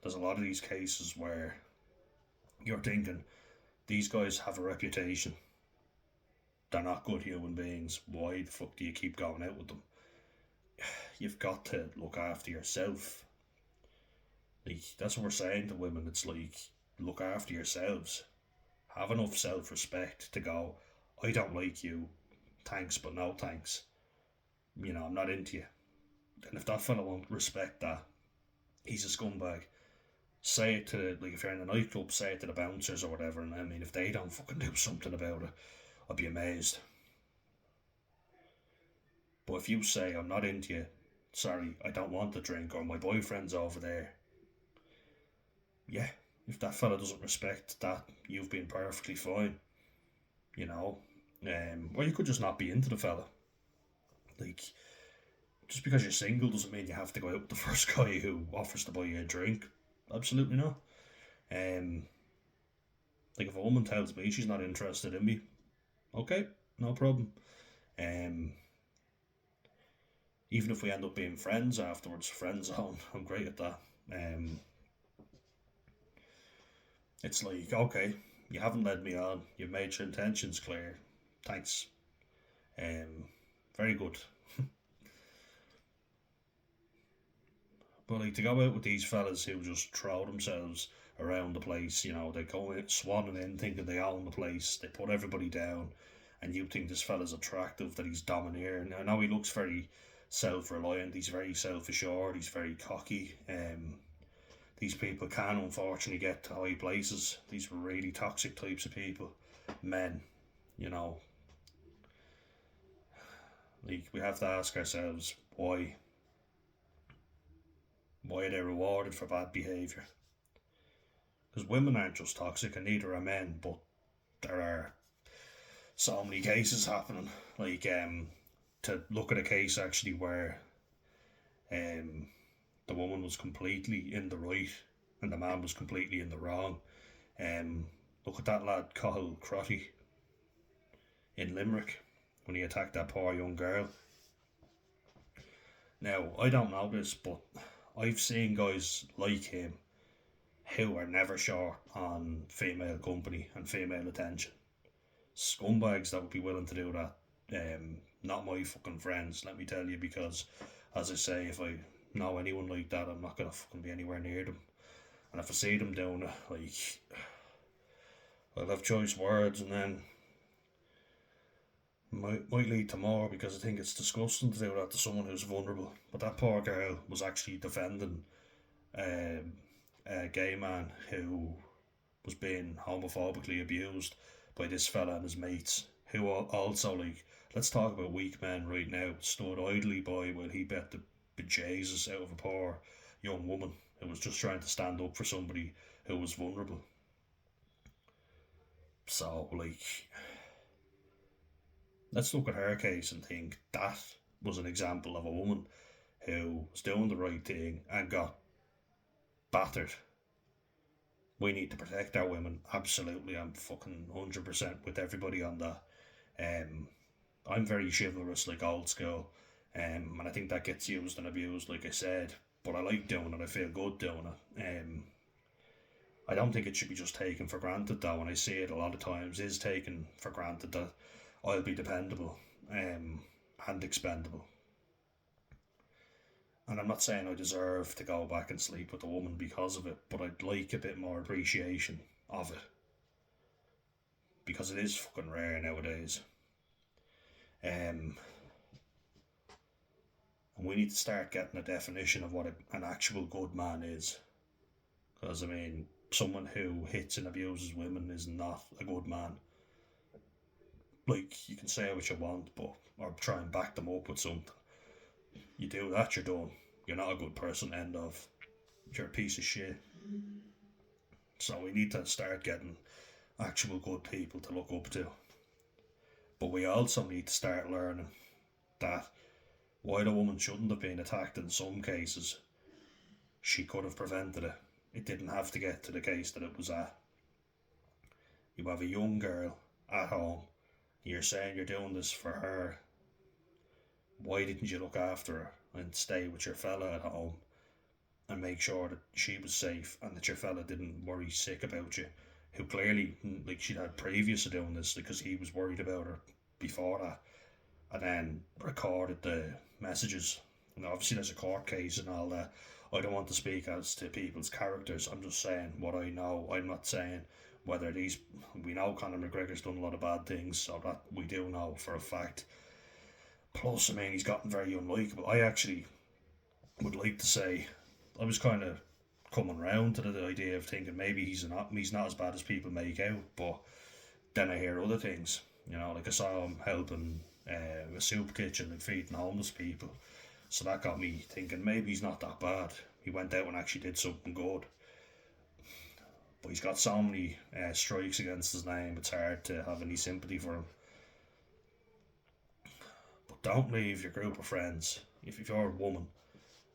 [SPEAKER 1] there's a lot of these cases where you're thinking, these guys have a reputation. They're not good human beings. Why the fuck do you keep going out with them? You've got to look after yourself. Like, that's what we're saying to women. It's like, look after yourselves. Have enough self-respect to go, I don't like you. Thanks, but no thanks. You know, I'm not into you. And if that fella won't respect that, he's a scumbag. Say it to, like, if you're in a nightclub, say it to the bouncers or whatever. And I mean, if they don't fucking do something about it, I'd be amazed. But if you say, I'm not into you, sorry, I don't want the drink, or my boyfriend's over there, yeah, if that fella doesn't respect that, you've been perfectly fine, you know. Or you could just not be into the fella. Like, just because you're single doesn't mean you have to go out with the first guy who offers to buy you a drink. Absolutely not. Like, if a woman tells me she's not interested in me, okay, no problem. Even if we end up being friends afterwards, friend zone, I'm great at that. It's like, okay, you haven't led me on, you've made your intentions clear, thanks. Very good. But like, to go out with these fellas who just throw themselves around the place, you know, they go in, swanning in, thinking they own the place, they put everybody down, and you think this fella's attractive, that he's domineering. I know he looks very self-reliant, he's very self-assured, he's very cocky. These people can unfortunately get to high places. These really toxic types of people, men, you know. Like, we have to ask ourselves why. Why are they rewarded for bad behaviour? Because women aren't just toxic, and neither are men, but there are so many cases happening. Like, to look at a case actually where the woman was completely in the right and the man was completely in the wrong. Look at that lad Cahill Crotty in Limerick when he attacked that poor young girl. Now, I don't know this, but I've seen guys like him who are never short on female company and female attention. Scumbags that would be willing to do that. Not my fucking friends, let me tell you, because, as I say, if I know anyone like that, I'm not gonna fucking be anywhere near them. And if I see them doing it, like, I'll have choice words, and then might lead to more, because I think it's disgusting to do that to someone who's vulnerable. But that poor girl was actually defending a gay man who was being homophobically abused by this fella and his mates, who also, like, let's talk about weak men right now, stood idly by while he bet the bejesus out of a poor young woman who was just trying to stand up for somebody who was vulnerable. So, like, let's look at her case and think that was an example of a woman who was doing the right thing and got battered. We need to protect our women. Absolutely, I'm fucking 100% with everybody on that. I'm very chivalrous, like old school, and I think that gets used and abused, like I said. But I like doing it. I feel good doing it. I don't think it should be just taken for granted, though. And I see it a lot of times is taken for granted that I'll be dependable, and expendable. And I'm not saying I deserve to go back and sleep with a woman because of it, but I'd like a bit more appreciation of it. Because it is fucking rare nowadays. And we need to start getting a definition of what an actual good man is. Because, I mean, someone who hits and abuses women is not a good man. Like, you can say what you want, but, or try and back them up with something. You do that, you're done. You're not a good person, end of. You're a piece of shit. So we need to start getting actual good people to look up to. But we also need to start learning that while a woman shouldn't have been attacked in some cases, she could have prevented it. It didn't have to get to the case that it was at. You have a young girl at home, you're saying you're doing this for her. Why didn't you look after her and stay with your fella at home and make sure that she was safe and that your fella didn't worry sick about you? Who clearly, like, she'd had previous to doing this because he was worried about her before that, and then recorded the messages. And obviously, there's a court case and all that. I don't want to speak as to people's characters. I'm just saying what I know. I'm not saying whether these. We know Conor McGregor's done a lot of bad things, so that we do know for a fact. Plus, I mean, he's gotten very unlikable. I actually would like to say I was kind of coming round to the idea of thinking maybe he's not as bad as people make out, but then I hear other things. Like I saw him helping a soup kitchen and feeding homeless people, so that got me thinking maybe he's not that bad. He went out and actually did something good, but he's got so many strikes against his name. It's hard to have any sympathy for him. But don't leave your group of friends if you're a woman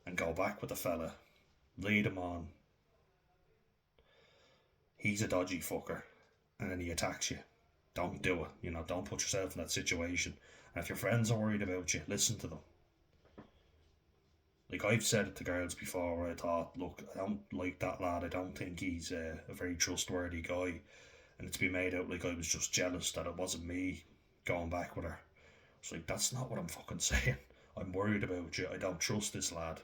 [SPEAKER 1] and go back with a fella. Lead him on. He's a dodgy fucker, and then he attacks you. Don't do it. Don't put yourself in that situation. And if your friends are worried about you, listen to them. Like, I've said it to girls before where I thought, look, I don't like that lad. I don't think he's a very trustworthy guy. And it's been made out like I was just jealous that it wasn't me going back with her. It's like, that's not what I'm fucking saying. I'm worried about you. I don't trust this lad.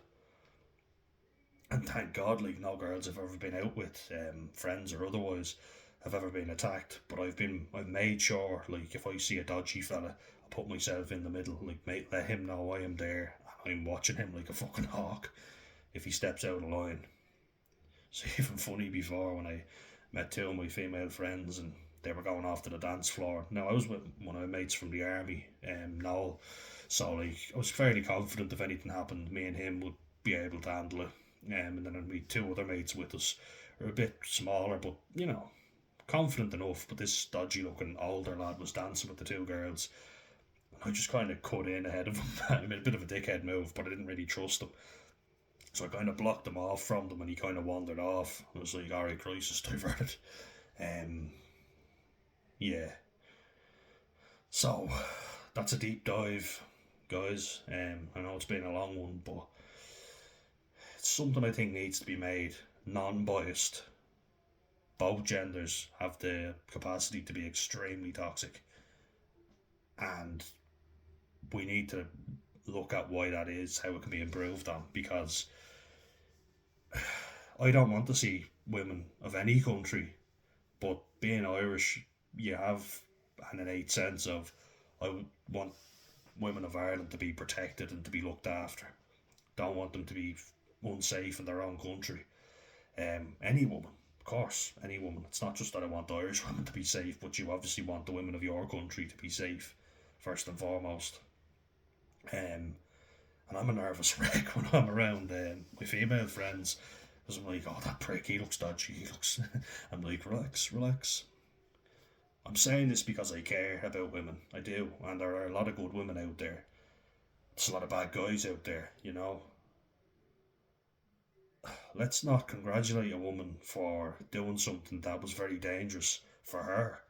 [SPEAKER 1] And thank God, like, no girls I've ever been out with, friends or otherwise, have ever been attacked. But I've made sure, like, if I see a dodgy fella, I put myself in the middle. Like, mate, let him know I am there. I'm watching him like a fucking hawk if he steps out of line. It's even funny before when I met two of my female friends and they were going off to the dance floor. Now, I was with one of my mates from the army, Noel. So, like, I was fairly confident if anything happened, me and him would be able to handle it. And then I'd meet two other mates with us who are a bit smaller, but confident enough. But this dodgy looking older lad was dancing with the two girls. And I just kind of cut in ahead of him. I made a bit of a dickhead move, but I didn't really trust him. So I kind of blocked him off from them and he kind of wandered off. I was like, alright, crisis diverted. Yeah. So that's a deep dive, guys. I know it's been a long one, but it's something I think needs to be made non-biased. Both genders have the capacity to be extremely toxic, and we need to look at why that is, how it can be improved on, because I don't want to see women of any country, but being Irish, you have an innate sense of, I want women of Ireland to be protected and to be looked after. Don't want them to be unsafe in their own country. Any woman, of course, any woman. It's not just that I want Irish women to be safe, but you obviously want the women of your country to be safe, first and foremost. And I'm a nervous wreck when I'm around my female friends, because I'm like, oh, that prick, he looks dodgy, I'm like, relax. I'm saying this because I care about women, I do, and there are a lot of good women out there. There's a lot of bad guys out there, Let's not congratulate a woman for doing something that was very dangerous for her.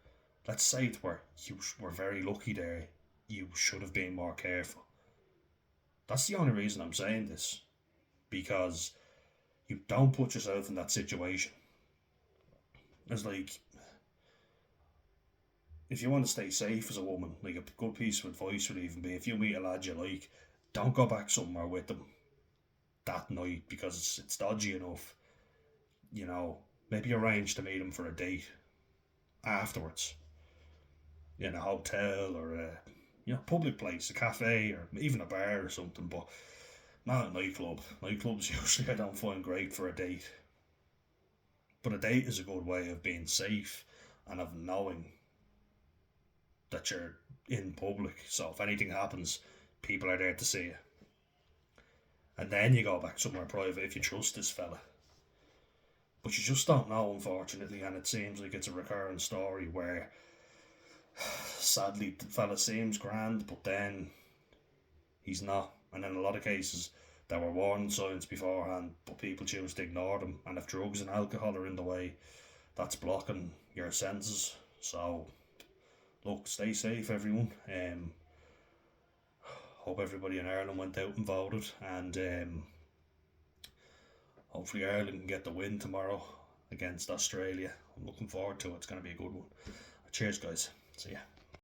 [SPEAKER 1] Let's say to her, you were very lucky there. You should have been more careful. That's the only reason I'm saying this. Because you don't put yourself in that situation. It's like, if you want to stay safe as a woman, like, a good piece of advice would even be, if you meet a lad you like, don't go back somewhere with them that night because it's dodgy enough. Maybe arrange to meet him for a date afterwards in a hotel or a public place, a cafe or even a bar or something, but not a nightclub. Nightclubs usually I don't find great for a date. But a date is a good way of being safe and of knowing that you're in public. So if anything happens, people are there to see you. And then you go back somewhere private if you trust this fella. But you just don't know, unfortunately, and it seems like it's a recurring story where, sadly, the fella seems grand, but then he's not. And in a lot of cases, there were warning signs beforehand, but people choose to ignore them. And if drugs and alcohol are in the way, that's blocking your senses. So, look, stay safe, everyone. Hope everybody in Ireland went out and voted, and hopefully Ireland can get the win tomorrow against Australia. I'm looking forward to it. It's going to be a good one. Cheers, guys. See ya.